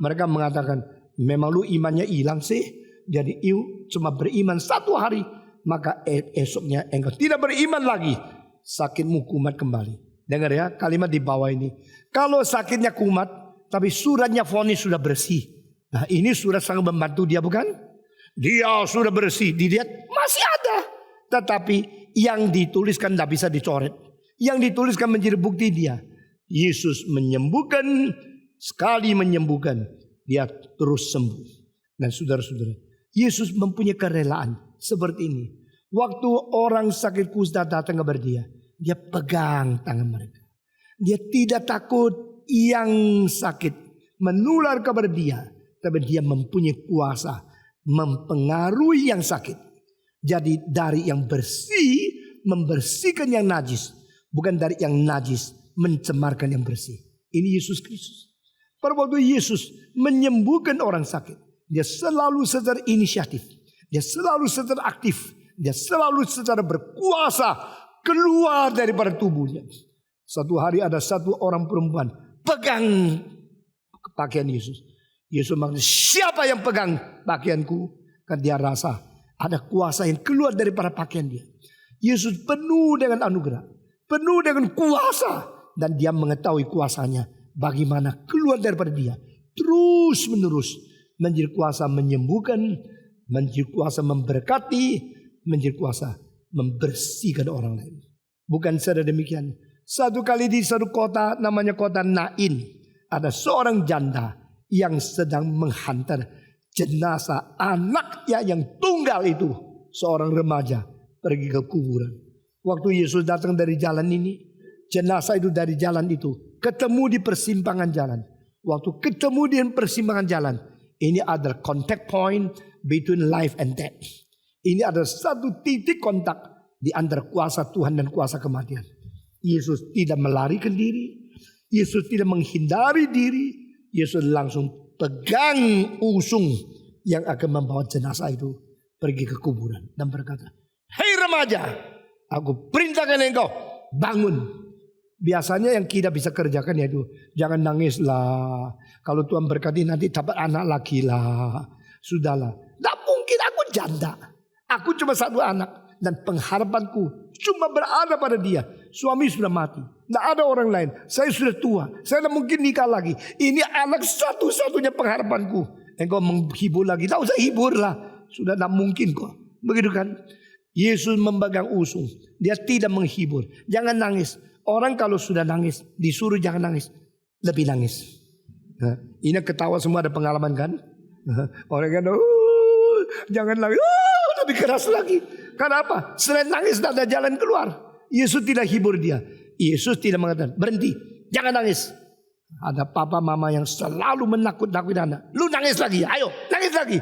mereka mengatakan, memang lu imannya hilang sih. Jadi you cuma beriman satu hari, maka esoknya engkau tidak beriman lagi. Sakitmu kumat kembali. Dengar ya kalimat di bawah ini. Kalau sakitnya kumat, tapi suratnya vonis sudah bersih. Nah ini surat sangat membantu dia bukan? Dia sudah bersih, dilihat masih ada. Tetapi yang dituliskan tidak bisa dicoret. Yang dituliskan menjadi bukti dia. Yesus menyembuhkan, sekali menyembuhkan. dia terus sembuh. Dan saudara-saudara, Yesus mempunyai kerelaan seperti ini. Waktu orang sakit kusta datang kepada dia pegang tangan mereka. Dia tidak takut yang sakit menular kepada dia, tapi dia mempunyai kuasa mempengaruhi yang sakit. Jadi dari yang bersih membersihkan yang najis, bukan dari yang najis mencemarkan yang bersih. Ini Yesus Kristus. Pada waktu Yesus menyembuhkan orang sakit, dia selalu secara inisiatif, dia selalu secara aktif, dia selalu secara berkuasa keluar daripada tubuhnya. Satu hari ada satu orang perempuan pegang pakaian Yesus. Yesus bilang, siapa yang pegang pakaianku? Kan dia rasa ada kuasa yang keluar daripada pakaian dia. Yesus penuh dengan anugerah, penuh dengan kuasa. Dan dia mengetahui kuasanya bagaimana keluar daripada dia. Terus menerus menjadi kuasa menyembuhkan, menjadi kuasa memberkati, menjadi kuasa membersihkan orang lain. Bukan saja demikian. Satu kali di satu kota namanya kota Nain, ada seorang janda yang sedang menghantar jenazah anaknya yang tunggal itu, seorang remaja, pergi ke kuburan. Waktu Yesus datang dari jalan ini, jenazah itu dari jalan itu ketemu di persimpangan jalan. Waktu ketemu di persimpangan jalan, ini adalah contact point between life and death. Ini adalah satu titik kontak di antara kuasa Tuhan dan kuasa kematian. Yesus tidak melarikan diri, Yesus tidak menghindari diri. Yesus langsung pegang usung yang akan membawa jenazah itu pergi ke kuburan dan berkata, "Hei remaja, aku perintahkan engkau bangun." Biasanya yang kita bisa kerjakan yaitu, jangan nangislah, kalau Tuhan berkati nanti dapat anak lagi lah. Sudahlah, tidak mungkin, aku janda, aku cuma satu anak. Dan pengharapanku cuma berada pada dia. Suami sudah mati, tidak ada orang lain. Saya sudah tua, saya tidak mungkin nikah lagi. Ini anak satu-satunya pengharapanku. Engkau menghibur lagi, tak usah hibur lah, sudah tidak mungkin kok. Begitu kan? Yesus memegang usung, dia tidak menghibur. Jangan nangis. Orang kalau sudah nangis, disuruh jangan nangis, lebih nangis. Nah, ini ketawa semua, ada pengalaman kan? Orang kan, jangan nangis, lebih keras lagi. Kenapa? Selain nangis tidak ada jalan keluar. Yesus tidak hibur dia. Yesus tidak mengatakan, berhenti, jangan nangis. Ada papa mama yang selalu menakut-nakuti anak. Lu nangis lagi, ayo nangis lagi.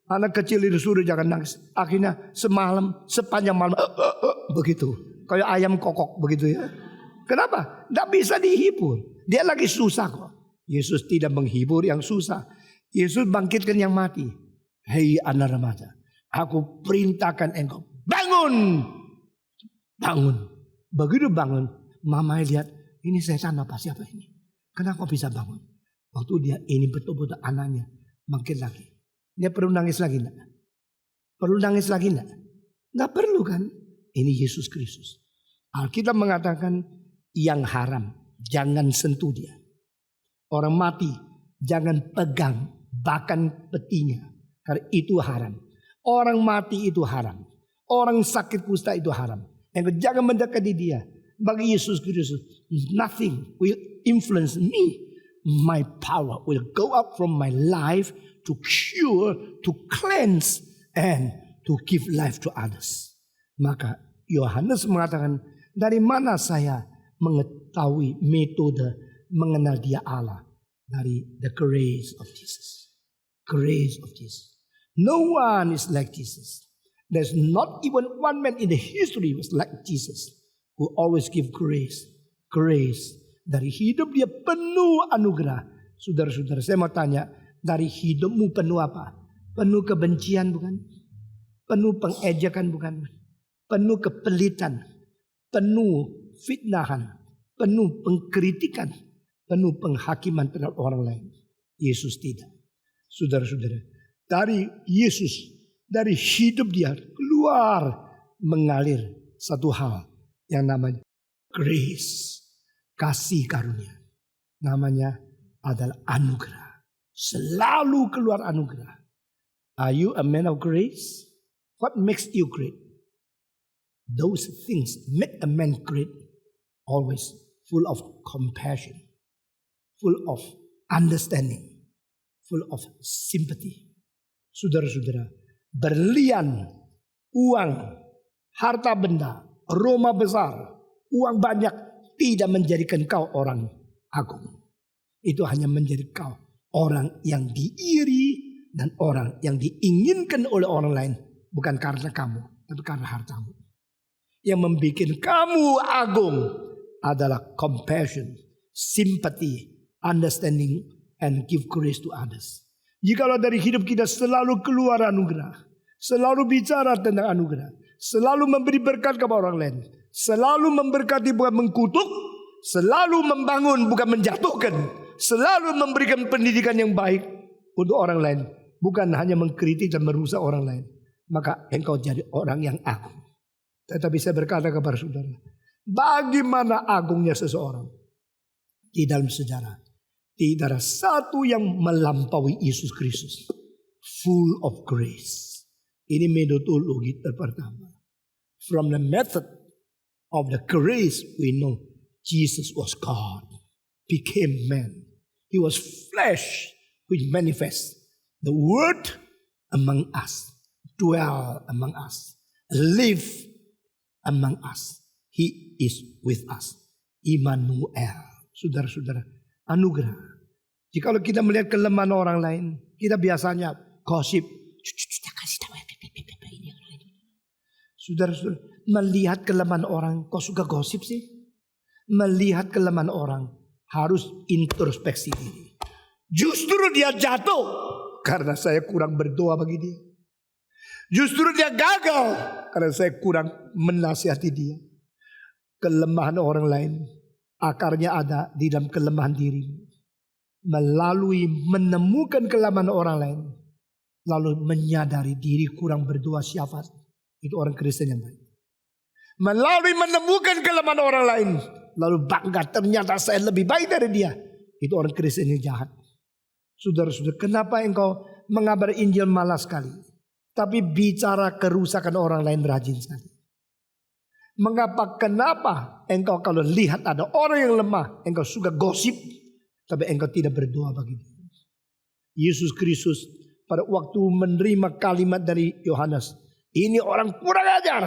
Anak kecil disuruh jangan nangis. Akhirnya semalam, sepanjang malam, begitu. Kayak ayam kokok begitu ya. Kenapa? Tidak bisa dihibur. Dia lagi susah kok. Yesus tidak menghibur yang susah. Yesus bangkitkan yang mati. Hei anak remaja, aku perintahkan engkau bangun. Bangun. Begitu bangun, mama lihat, ini setan apa, siapa ini? Kenapa bisa bangun? Waktu dia ini betul-betul anaknya bangkit lagi. Dia perlu nangis lagi enggak? Perlu nangis lagi enggak? Enggak perlu kan? Ini Yesus Kristus. Alkitab mengatakan yang haram jangan sentuh dia. Orang mati jangan pegang bahkan petinya, karena itu haram. Orang mati itu haram. Orang sakit kusta itu haram. Engkau jangan mendekati dia. Bagi Yesus Kristus, nothing will influence me. My power will go up from my life to cure, to cleanse, and to give life to others. Maka Yohanes mengatakan, dari mana saya mengetahui metode mengenal dia Allah? Dari the grace of Jesus. Grace of Jesus. No one is like Jesus. There's not even one man in the history who was like Jesus, who always give grace. Grace. Dari hidup dia penuh anugerah. Saudara-saudara, saya mau tanya, dari hidupmu penuh apa? Penuh kebencian bukan? Penuh pengejekan bukan? Penuh kepelitan, penuh fitnahan, penuh pengkritikan, penuh penghakiman terhadap orang lain. Yesus tidak. Saudara-saudara, dari Yesus, dari hidup dia keluar mengalir satu hal yang namanya grace, kasih karunia. Namanya adalah anugerah. Selalu keluar anugerah. Are you a man of grace? What makes you great? Those things make a man great. Always full of compassion, full of understanding, full of sympathy. Saudara-saudara, berlian, uang, harta benda, rumah besar, uang banyak tidak menjadikan kau orang agung. Itu hanya menjadi kau orang yang diiri dan orang yang diinginkan oleh orang lain. Bukan karena kamu, tapi karena hartamu. Yang membuat kamu agung adalah compassion, sympathy, understanding, and give grace to others. Jikalau dari hidup kita selalu keluar anugerah, selalu bicara tentang anugerah, selalu memberi berkat kepada orang lain, selalu memberkati bukan mengkutuk, selalu membangun bukan menjatuhkan, selalu memberikan pendidikan yang baik untuk orang lain, bukan hanya mengkritik dan merusak orang lain, maka engkau jadi orang yang agung. Tetapi saya berkata kepada saudara, bagaimana agungnya seseorang di dalam sejarah? Tidak ada satu yang melampaui Yesus Kristus. Full of grace. Ini metodologi pertama. From the method of the grace we know Jesus was God. Became man. He was flesh which manifests the word among us. Dwell among us. Live among us. He is with us. Immanuel. Saudara-saudara, anugerah. Jikalau kita melihat kelemahan orang lain, kita biasanya gosip. Saudara-saudara, melihat kelemahan orang, kok suka gosip sih? Melihat kelemahan orang, harus introspeksi diri. Justru dia jatuh karena saya kurang berdoa bagi dia. Justru dia gagal karena saya kurang menasihati dia. Kelemahan orang lain akarnya ada di dalam kelemahan dirimu. Melalui menemukan kelemahan orang lain, lalu menyadari diri kurang berdoa syafaat, itu orang Kristen yang baik. Melalui menemukan kelemahan orang lain, lalu bangga ternyata saya lebih baik dari dia, itu orang Kristen yang jahat. Saudara-saudara, kenapa engkau mengabar Injil malas sekali, tapi bicara kerusakan orang lain rajin sekali? Kenapa engkau kalau lihat ada orang yang lemah, engkau suka gosip, tapi engkau tidak berdoa bagi dia? Yesus Kristus pada waktu menerima kalimat dari Yohanes, ini orang kurang ajar,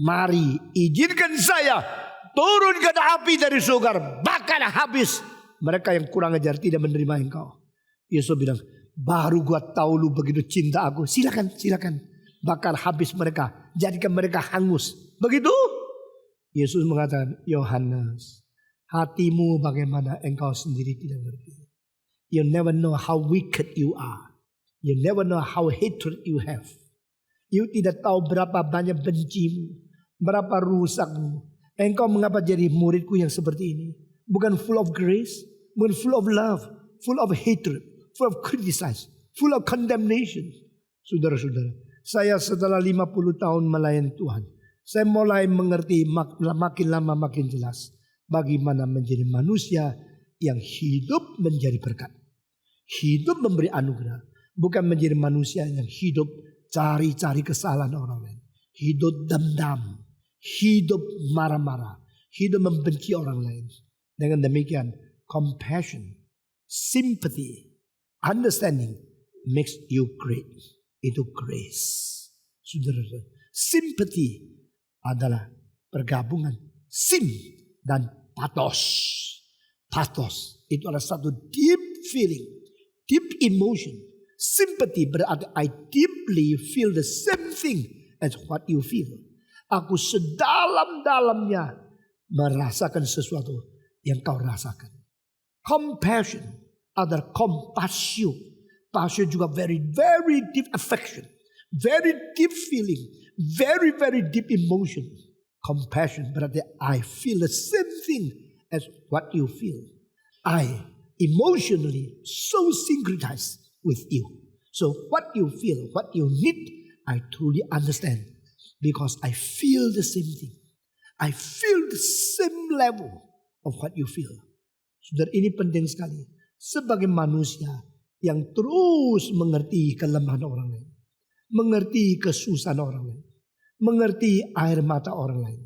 mari izinkan saya turunkan api dari surga, bakar habis mereka yang kurang ajar tidak menerima engkau. Yesus bilang, baru gua tahu lu begitu cinta aku, silakan bakar habis mereka, jadikan mereka hangus. Begitu Yesus mengatakan, Yohanes, hatimu bagaimana engkau sendiri tidak ngerti. You never know how wicked you are. You never know how hatred you have. You tidak tahu berapa banyak bencimu, berapa rusakmu. Engkau mengapa jadi muridku yang seperti ini? Bukan full of grace, bukan full of love, full of hatred, full of criticize, full of condemnation. Saudara-saudara, saya setelah 50 tahun melayani Tuhan, saya mulai mengerti makin lama makin jelas bagaimana menjadi manusia yang hidup menjadi berkat. Hidup memberi anugerah. Bukan menjadi manusia yang hidup cari-cari kesalahan orang lain. Hidup dendam. Hidup marah-marah. Hidup membenci orang lain. Dengan demikian, compassion, sympathy, understanding makes you great. Itu grace. Saudara, sympathy adalah pergabungan sim dan pathos. Pathos itu adalah satu deep feeling, deep emotion. Sympathy berarti I deeply feel the same thing as what you feel. Aku sedalam-dalamnya merasakan sesuatu yang kau rasakan. Compassion adalah compassion. Passion juga very, very deep affection. Very deep feeling. Very, very deep emotion. Compassion berarti I feel the same thing as what you feel. I emotionally so synchronized with you. So what you feel, what you need, I truly understand. Because I feel the same thing. I feel the same level of what you feel. Saudara, ini penting sekali. Sebagai manusia yang terus mengerti kelemahan orang lain. Mengerti kesusahan orang lain. Mengerti air mata orang lain.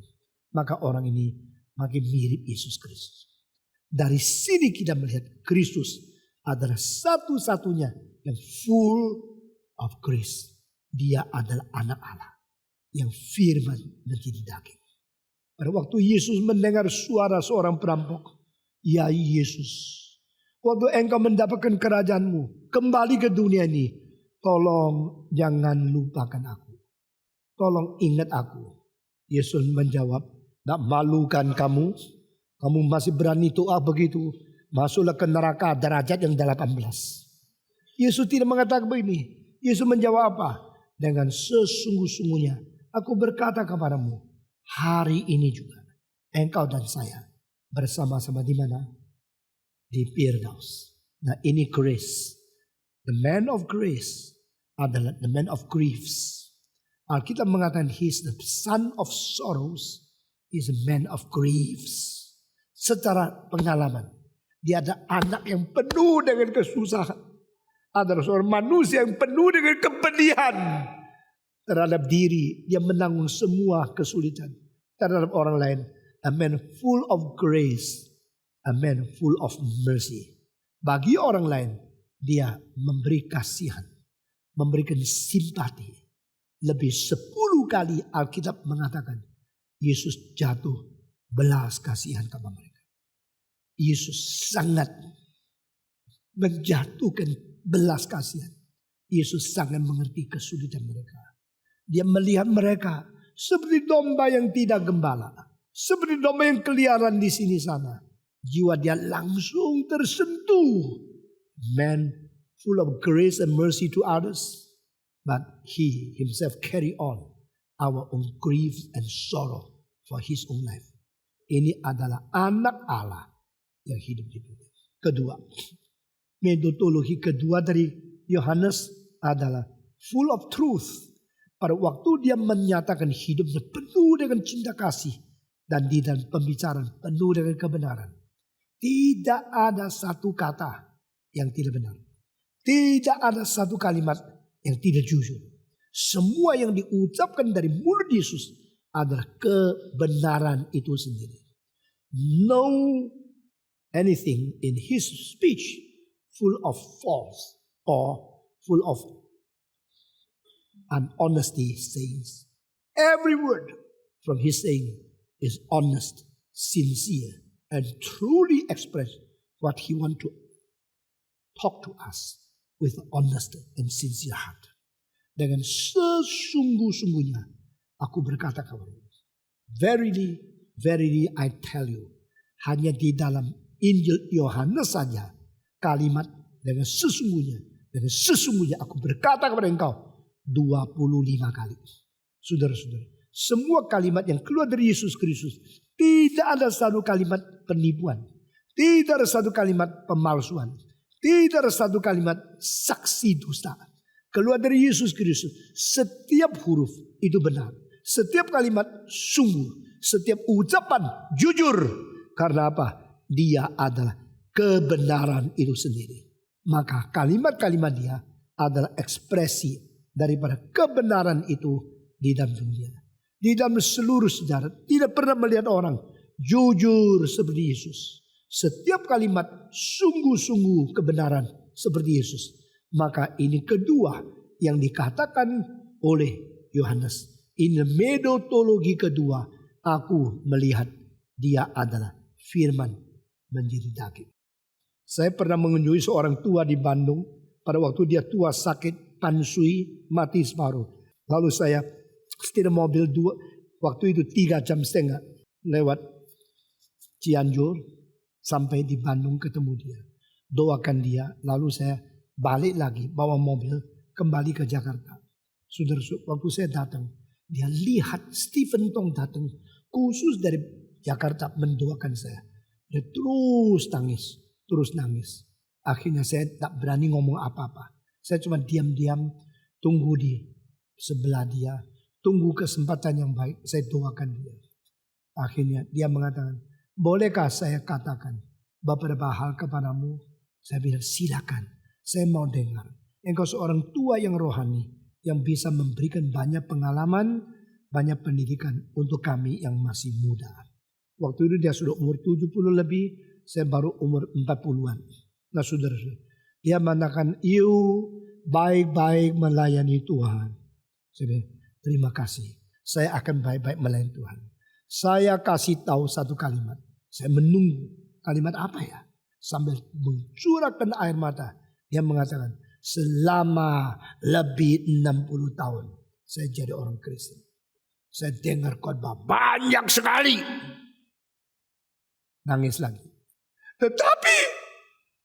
Maka orang ini makin mirip Yesus Kristus. Dari sini kita melihat Kristus adalah satu-satunya yang full of grace. Dia adalah anak Allah yang firman menjadi daging. Pada waktu Yesus mendengar suara seorang perampok, ya Yesus, waktu engkau mendapatkan kerajaanmu, kembali ke dunia ini, tolong jangan lupakan aku. Tolong ingat aku. Yesus menjawab, tak malukan kamu? Kamu masih berani doa begitu? Masuklah ke neraka derajat yang 18. Yesus tidak mengatakan begini. Yesus menjawab apa? Dengan sesungguh-sungguhnya aku berkata kepadamu, hari ini juga engkau dan saya bersama-sama di mana? Di Firdaus. Nah, ini grace. The man of grace adalah the man of griefs. Alkitab mengatakan he's the son of sorrows, he's a man of griefs. Secara pengalaman, dia ada anak yang penuh dengan kesusahan. Adalah seorang manusia yang penuh dengan kepedihan terhadap diri. Dia menanggung semua kesulitan terhadap orang lain. A man full of grace, a man full of mercy. Bagi orang lain, dia memberi kasihan, memberikan simpati. Lebih 10 kali Alkitab mengatakan Yesus jatuh belas kasihan kepada mereka. Yesus sangat menjatuhkan belas kasihan. Yesus sangat mengerti kesulitan mereka. Dia melihat mereka seperti domba yang tidak gembala, seperti domba yang keliaran di sini sana. Jiwa dia langsung tersentuh. Man full of grace and mercy to others, but he himself carry on our own grief and sorrow for his own life. Ini adalah anak Allah yang hidup di dunia. Kedua, metodologi kedua dari Yohanes adalah full of truth. Pada waktu dia menyatakan hidupnya penuh dengan cinta kasih dan di dalam pembicaraan penuh dengan kebenaran. Tidak ada satu kata yang tidak benar. Tidak ada satu kalimat yang tidak jujur. Semua yang diucapkan dari mulut Yesus adalah kebenaran itu sendiri. No anything in his speech full of false or full of unhonesty sayings. Every word from his saying is honest, sincere, and truly express what he want to talk to us with honest and sincere heart. Dengan sesungguh-sungguhnya aku berkata kepadamu, verily, verily I tell you, hanya di dalam Injil Yohanes saja kalimat dengan sesungguhnya aku berkata kepada engkau 25 kali. Saudara-saudara, semua kalimat yang keluar dari Yesus Kristus tidak ada satu kalimat penipuan, tidak ada satu kalimat pemalsuan, tidak ada satu kalimat saksi dusta. Keluar dari Yesus Kristus, setiap huruf itu benar, setiap kalimat sungguh, setiap ucapan jujur. Karena apa? Dia adalah kebenaran itu sendiri. Maka kalimat-kalimat dia adalah ekspresi daripada kebenaran itu di dalam dunia. Di dalam seluruh sejarah tidak pernah melihat orang jujur seperti Yesus. Setiap kalimat sungguh-sungguh kebenaran seperti Yesus. Maka ini kedua yang dikatakan oleh Yohanes. Ini metodologi kedua. Aku melihat dia adalah firman menjadi daging. Saya pernah mengunjungi seorang tua di Bandung. Pada waktu dia tua sakit, pansui, mati separuh. Lalu saya setir mobil waktu itu 3,5 jam lewat Cianjur sampai di Bandung ketemu dia. Doakan dia, lalu saya balik lagi bawa mobil kembali ke Jakarta. Saudara, waktu saya datang, dia lihat Stephen Tong datang khusus dari Jakarta mendoakan saya. Dia terus nangis. Akhirnya saya tak berani ngomong apa-apa. Saya cuma diam-diam tunggu di sebelah dia. Tunggu kesempatan yang baik, saya doakan dia. Akhirnya dia mengatakan, bolehkah saya katakan beberapa hal kepadamu? Saya bilang, silakan, saya mau dengar. Engkau seorang tua yang rohani, yang bisa memberikan banyak pengalaman, banyak pendidikan untuk kami yang masih muda. Waktu itu dia sudah umur 70 lebih, saya baru umur 40-an. Nah saudara, Dia mengatakan, you baik-baik melayani Tuhan. Jadi, terima kasih. Saya akan baik-baik melayani Tuhan. Saya kasih tahu satu kalimat. Saya menunggu. Kalimat apa ya? Sambil mencurahkan air mata. Dia mengatakan, selama lebih 60 tahun saya jadi orang Kristen. Saya dengar khotbah banyak sekali. Nangis lagi. Tetapi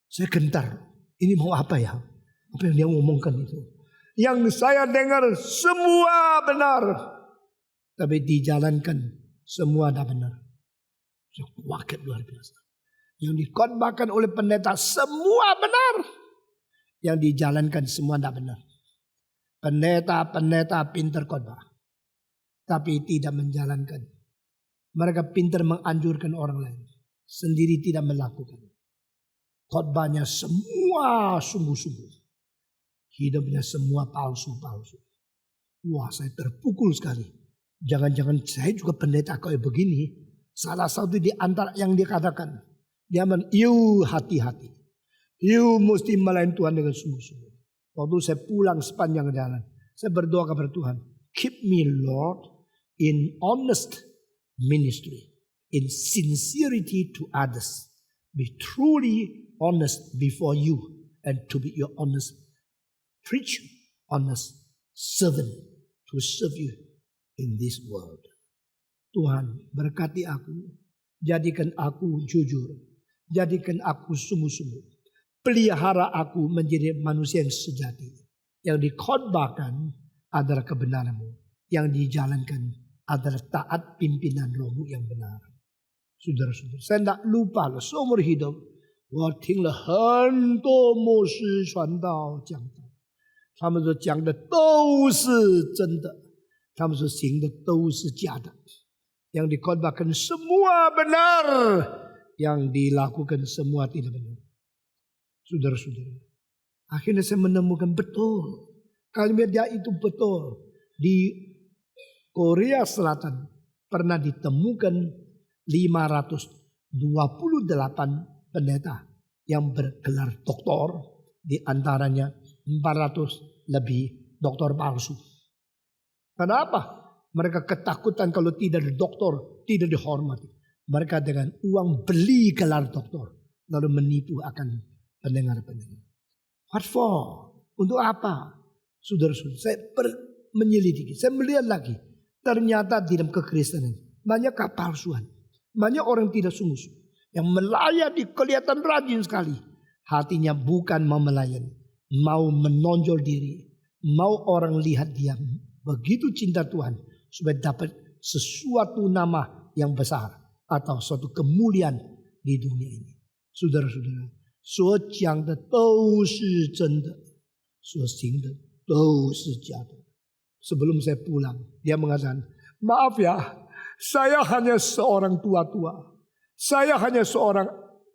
saya gentar. Ini mau apa ya? Apa yang dia ngomongkan itu? Yang saya dengar semua benar. Tapi dijalankan semua tidak benar. Saya kaget luar biasa. Yang dikhotbahkan oleh pendeta semua benar. Yang dijalankan semua tidak benar. Pendeta pintar khotbah. Tapi tidak menjalankan. Mereka pintar menganjurkan orang lain. Sendiri tidak melakukan. Khotbahnya semua sungguh-sungguh. Hidupnya semua palsu-palsu. Wah, saya terpukul sekali. Jangan-jangan saya juga pendeta kayak begini. Salah satu di antara yang dikatakan. Dia you hati-hati. You mesti melayani Tuhan dengan sungguh-sungguh. Waktu saya pulang sepanjang jalan. Saya berdoa kepada Tuhan. Keep me Lord in honest ministry. In sincerity to others. Be truly honest before you. And to be your honest preacher. Honest servant. To serve you in this world. Tuhan berkati aku. Jadikan aku jujur. Jadikan aku sungguh-sungguh. Pelihara aku menjadi manusia yang sejati. Yang dikhotbahkan adalah kebenaran-Mu. Yang dijalankan adalah taat pimpinan Roh-Mu yang benar. Saudara-saudara, saya tidak lupa loh, seumur hidup. 我听了很多牧师传道讲道，他们说讲的都是真的，他们说行的都是假的。Yang dikhotbahkan semua benar, yang dilakukan semua tidak benar. Saudara-saudara, akhirnya saya menemukan betul kalimat dia itu betul. Di Korea Selatan pernah ditemukan 528 pendeta yang bergelar doktor, di antaranya 400 lebih doktor palsu. Kenapa? Mereka ketakutan kalau tidak ada doktor, tidak dihormati. Mereka dengan uang beli gelar doktor, lalu menipu akan pendengar-pendengar. What for? Untuk apa? Saudara-saudara, saya menyelidiki, saya melihat lagi. Ternyata di dalam kekristenan banyak kepalsuan. Banyak orang tidak sungguh-sungguh. Yang melayani kelihatan rajin sekali. Hatinya bukan mau melayani. Mau menonjol diri. Mau orang lihat dia begitu cinta Tuhan. Supaya dapat sesuatu nama yang besar. Atau suatu kemuliaan di dunia ini. Saudara-saudara. 所讲的都是真的。所行的都是假的. Sebelum saya pulang. Dia mengatakan. Maaf ya. Saya hanya seorang tua-tua. Saya hanya seorang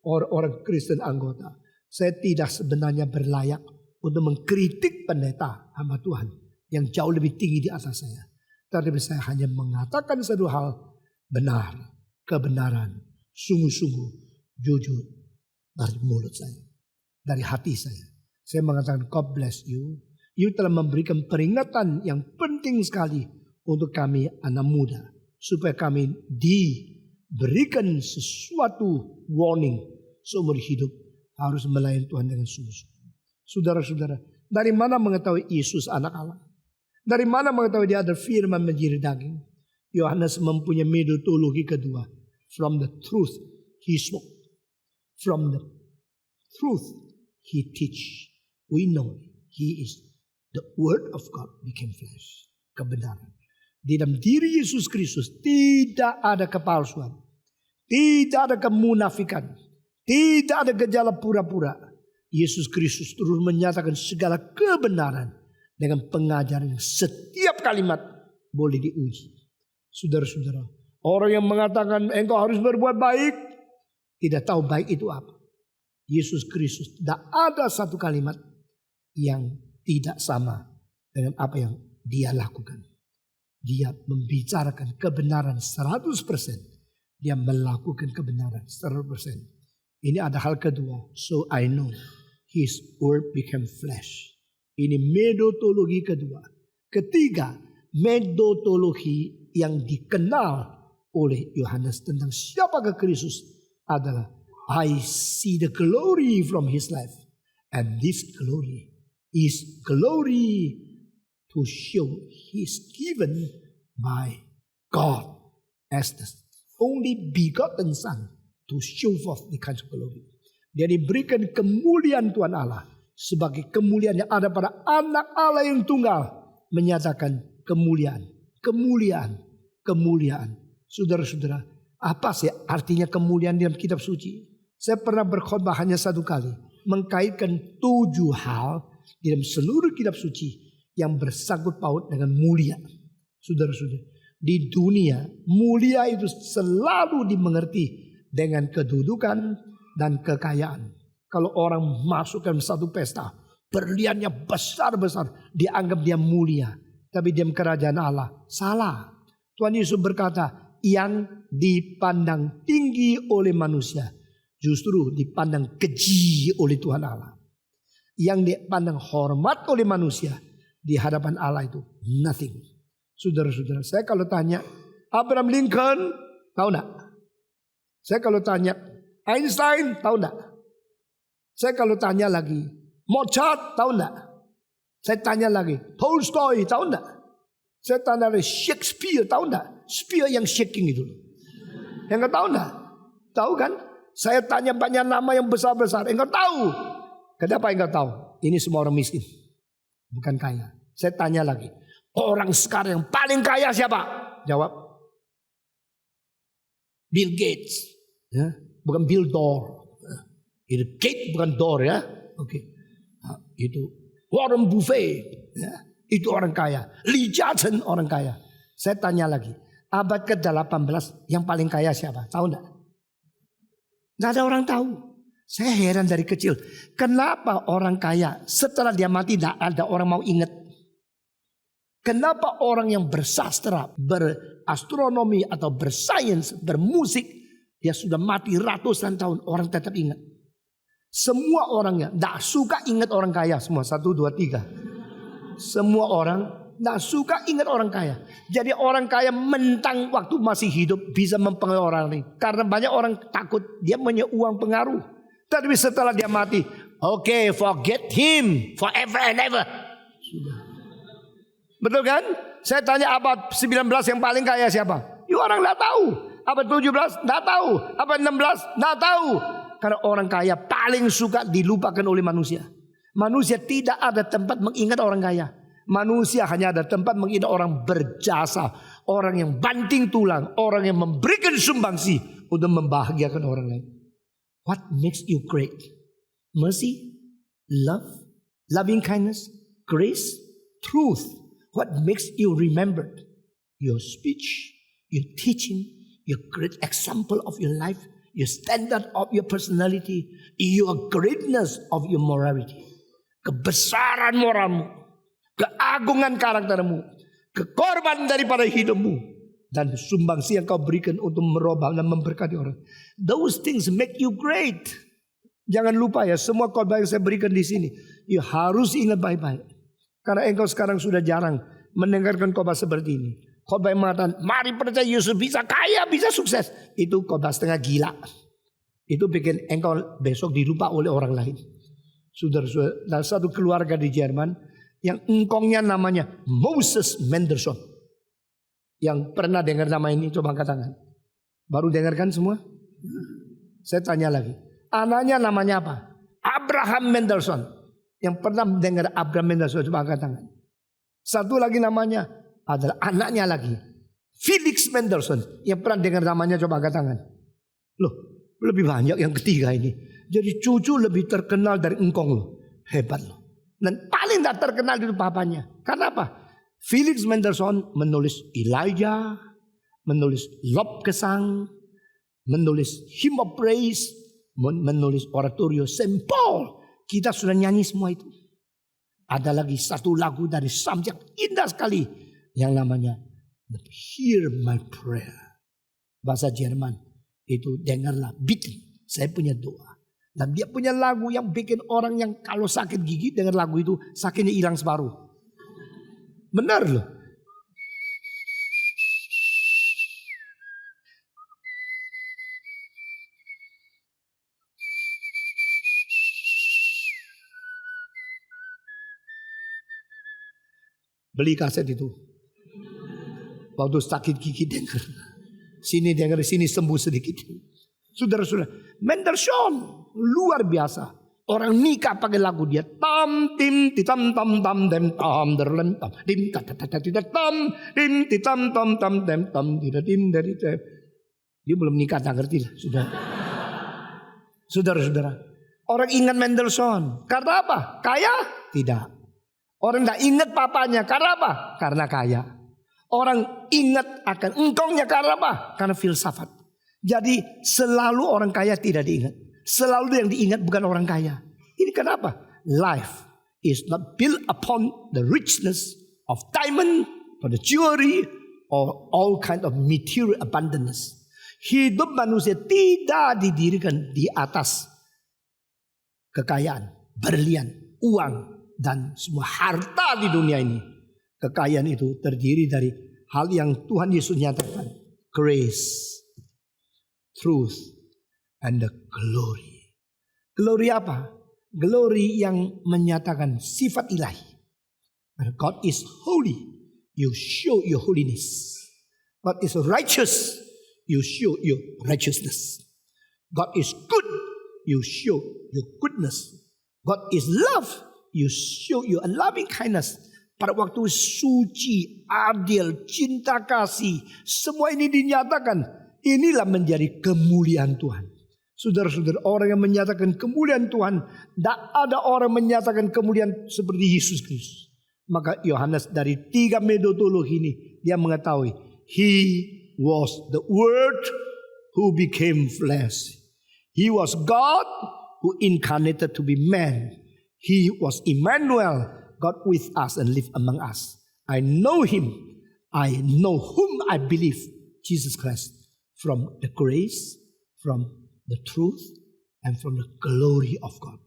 orang Kristen anggota. Saya tidak sebenarnya berlayak untuk mengkritik pendeta hamba Tuhan yang jauh lebih tinggi di atas saya. Tapi saya hanya mengatakan satu hal benar, kebenaran, sungguh-sungguh, jujur dari mulut saya, dari hati saya. Saya mengatakan God bless you. You telah memberikan peringatan yang penting sekali untuk kami anak muda supaya kami diberikan sesuatu warning seumur hidup harus melayani Tuhan dengan sungguh-sungguh. Saudara-saudara, dari mana mengetahui Yesus anak Allah? Dari mana mengetahui dia ada firman menjadi daging? Yohanes mempunyai metodologi kedua. From the truth he spoke. From the truth he teach. We know he is the word of God became flesh. Kebenaran. Di dalam diri Yesus Kristus tidak ada kepalsuan. Tidak ada kemunafikan. Tidak ada gejala pura-pura. Yesus Kristus terus menyatakan segala kebenaran dengan pengajaran yang setiap kalimat boleh diuji. Saudara-saudara, orang yang mengatakan engkau harus berbuat baik, tidak tahu baik itu apa. Yesus Kristus tidak ada satu kalimat yang tidak sama dengan apa yang dia lakukan. Dia membicarakan kebenaran 100%. Dia melakukan kebenaran 100%. Ini ada hal kedua. So I know His word became flesh. Ini metodologi kedua. Ketiga, metodologi yang dikenal oleh Yohanes tentang siapakah Kristus adalah I see the glory from his life. And this glory is glory to show he's given by God as the only begotten Son to show forth the kind of glory. Dia diberikan kemuliaan Tuhan Allah sebagai kemuliaan yang ada pada anak Allah yang tunggal, menyatakan kemuliaan, kemuliaan, kemuliaan. Saudara-saudara, apa sih artinya kemuliaan dalam kitab suci? Saya pernah berkhotbah hanya satu kali, mengkaitkan 7 hal dalam seluruh kitab suci yang bersangkut paut dengan mulia. Saudara-saudara, di dunia mulia itu selalu dimengerti dengan kedudukan dan kekayaan. Kalau orang masuk dalam satu pesta, berliannya besar-besar, dianggap dia mulia. Tapi dalam kerajaan Allah, salah. Tuhan Yesus berkata, yang dipandang tinggi oleh manusia, justru dipandang keji oleh Tuhan Allah. Yang dipandang hormat oleh manusia, di hadapan Allah itu nothing. Saudara-saudara, saya kalau tanya, Abraham Lincoln, tahu enggak? Saya kalau tanya, Einstein, tahu enggak? Saya kalau tanya lagi, Mozart, tahu enggak? Saya tanya lagi, Tolstoy, tahu enggak? Saya tanya lagi, Shakespeare, tahu enggak? Spear yang shaking itu. Yang enggak tahu enggak? Tahu kan? Saya tanya banyak nama yang besar-besar, enggak tahu. Kenapa enggak tahu? Ini semua orang miskin, bukan kaya. Saya tanya lagi, orang sekarang yang paling kaya siapa? Jawab, Bill Gates, ya, bukan Bill Door. Itu Gate bukan door ya. Oke. Nah, itu Warren Buffett, ya, itu orang kaya. Lee Johnson orang kaya. Saya tanya lagi, abad ke-18 yang paling kaya siapa? Tahu enggak? Enggak ada orang tahu. Saya heran dari kecil. Kenapa orang kaya setelah dia mati tidak ada orang mau ingat? Kenapa orang yang bersastra, berastronomi atau bersains, bermusik, dia sudah mati ratusan tahun, orang tetap ingat? Semua orangnya tidak suka ingat orang kaya. Semua 1, 2, 3. Semua orang tidak suka ingat orang kaya. Jadi orang kaya mentang waktu masih hidup bisa mempengaruhi orang lain. Karena banyak orang takut dia punya uang pengaruh. Tapi setelah dia mati, okay, forget him forever and ever. Sudah. Betul kan? Saya tanya abad 19 yang paling kaya siapa? Ya orang tidak tahu. Abad 17 tidak tahu. Abad 16 tidak tahu. Karena orang kaya paling suka dilupakan oleh manusia. Manusia tidak ada tempat mengingat orang kaya. Manusia hanya ada tempat mengingat orang berjasa. Orang yang banting tulang. Orang yang memberikan sumbangsi untuk membahagiakan orang lain. What makes you great? Mercy, love, loving kindness, grace, truth. What makes you remembered? Your speech, your teaching, your great example of your life, your standard of your personality, your greatness of your morality. Kebesaran moralmu, keagungan karaktermu, kekorban daripada hidupmu, dan sumbangsi yang kau berikan untuk merubah dan memberkati orang. Those things make you great. Jangan lupa ya, semua khotbah yang saya berikan di sini, you harus ingat baik-baik. Karena engkau sekarang sudah jarang mendengarkan khotbah seperti ini. Khotbah yang mengatakan, mari percaya Yesus bisa kaya, bisa sukses. Itu khotbah setengah gila. Itu bikin engkau besok dilupa oleh orang lain. Saudara-saudara, dalam satu keluarga di Jerman yang engkongnya namanya Moses Mendelssohn. Yang pernah dengar nama ini coba angkat tangan. Baru dengarkan semua? Saya tanya lagi. Anaknya namanya apa? Abraham Mendelssohn. Yang pernah dengar Abraham Mendelssohn coba angkat tangan. Satu lagi namanya adalah anaknya lagi, Felix Mendelssohn. Yang pernah dengar namanya coba angkat tangan. Loh, lebih banyak yang ketiga ini. Jadi cucu lebih terkenal dari engkong loh. Hebat loh. Dan paling tak terkenal itu papanya. Karena apa? Felix Mendelssohn menulis Elijah, menulis Lobgesang, menulis Hymn of Praise, menulis Oratorio Saint Paul. Kita sudah nyanyi semua itu. Ada lagi satu lagu dari Psalms yang indah sekali yang namanya Hear My Prayer. Bahasa Jerman itu dengarlah, bitte, saya punya doa. Dan dia punya lagu yang bikin orang yang kalau sakit gigi dengan lagu itu sakitnya hilang separuh. Benar loh. Beli kaset itu. Waktu sakit gigi denger. Sini denger, sini sembuh sedikit. Saudara-saudara, Mendelssohn luar biasa. Orang nikah pakai lagu dia. Tam tim titam tam tam dem tam derlem tam dim tata tam dim titam tam tam dem tam tidak dim dari dia belum nikah, tak ngerti lah. Sudah. Saudara-saudara, orang ingat Mendelssohn karena apa? Kaya? Tidak. Orang tidak ingat papanya karena apa? Karena kaya. Orang ingat akan engkongnya karena apa? Karena filsafat. Jadi selalu orang kaya tidak diingat. Selalu yang diingat bukan orang kaya. Ini kenapa? Life is not built upon the richness of diamond or the jewelry or all kind of material abundance. Hidup manusia tidak didirikan di atas kekayaan, berlian, uang, dan semua harta di dunia ini. Kekayaan itu terdiri dari hal yang Tuhan Yesus nyatakan. Grace, truth, and the glory. Glory apa? Glory yang menyatakan sifat ilahi. God is holy, you show your holiness. God is righteous, you show your righteousness. God is good, you show your goodness. God is love, you show your loving kindness. Pada waktu suci, adil, cinta kasih, semua ini dinyatakan. Inilah menjadi kemuliaan Tuhan. Saudara-saudara, orang yang menyatakan kemuliaan Tuhan, tidak ada orang menyatakan kemuliaan seperti Yesus Kristus. Maka Yohanes dari 3 metodologi ini, dia mengetahui, He was the Word who became flesh. He was God who incarnated to be man. He was Emmanuel, God with us and live among us. I know Him. I know whom I believe, Jesus Christ. From the grace, from the truth, and from the glory of God.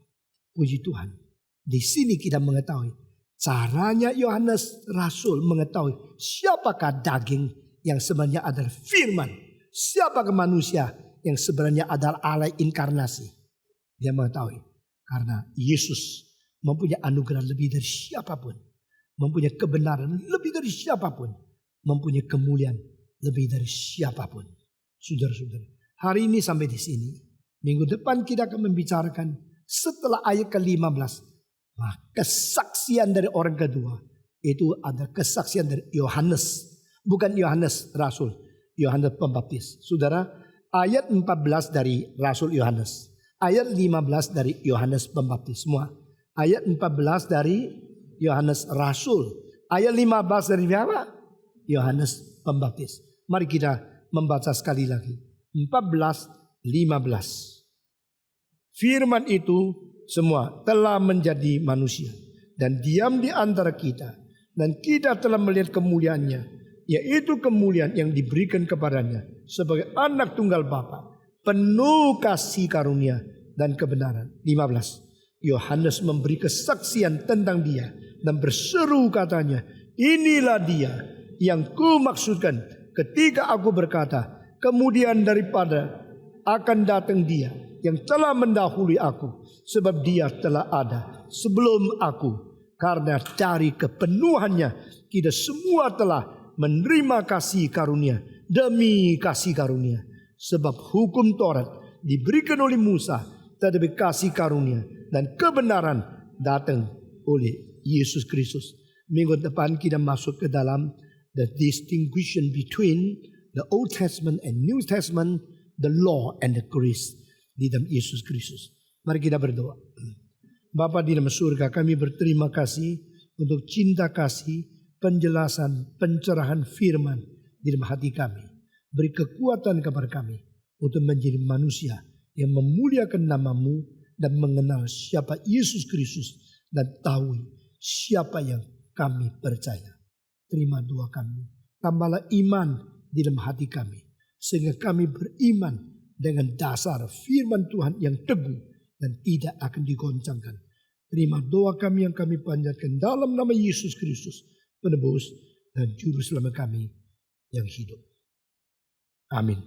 Puji Tuhan. Di sini kita mengetahui caranya Yohanes Rasul mengetahui siapakah daging yang sebenarnya adalah firman. Siapakah manusia yang sebenarnya adalah Allah inkarnasi. Dia mengetahui karena Yesus mempunyai anugerah lebih dari siapapun. Mempunyai kebenaran lebih dari siapapun. Mempunyai kemuliaan lebih dari siapapun. Saudara-saudara, hari ini sampai di sini. Minggu depan kita akan membicarakan setelah ayat ke-15. Nah, kesaksian dari orang kedua. Itu ada kesaksian dari Yohanes. Bukan Yohanes Rasul. Yohanes Pembaptis. Saudara, ayat 14 dari Rasul Yohanes. Ayat 15 dari Yohanes Pembaptis. Semua. Ayat 14 dari Yohanes Rasul. Ayat 15 dari siapa? Yohanes Pembaptis. Mari kita membaca sekali lagi. 14, 15. Firman itu semua telah menjadi manusia. Dan diam di antara kita. Dan kita telah melihat kemuliaannya. Yaitu kemuliaan yang diberikan kepadanya. Sebagai anak tunggal Bapa. Penuh kasih karunia dan kebenaran. 15. Yohanes memberi kesaksian tentang dia. Dan berseru katanya. Inilah dia yang ku maksudkan. Ketika aku berkata, kemudian daripada akan datang dia yang telah mendahului aku. Sebab dia telah ada sebelum aku. Karena dari kepenuhannya kita semua telah menerima kasih karunia demi kasih karunia. Sebab hukum Taurat diberikan oleh Musa. Tetapi kasih karunia dan kebenaran datang oleh Yesus Kristus. Minggu depan kita masuk ke dalam the distinction between the Old Testament and New Testament, the law and the grace di dalam Yesus Kristus. Mari kita berdoa. Bapa di dalam surga, kami berterima kasih untuk cinta kasih, penjelasan, pencerahan firman di dalam hati kami. Beri kekuatan kepada kami untuk menjadi manusia yang memuliakan nama-Mu dan mengenal siapa Yesus Kristus dan tahu siapa yang kami percaya. Terima doa kami. Tambahlah iman di dalam hati kami. Sehingga kami beriman dengan dasar firman Tuhan yang teguh. dan tidak akan digoncangkan. Terima doa kami yang kami panjatkan dalam nama Yesus Kristus, penebus dan juru selamat kami yang hidup. Amin.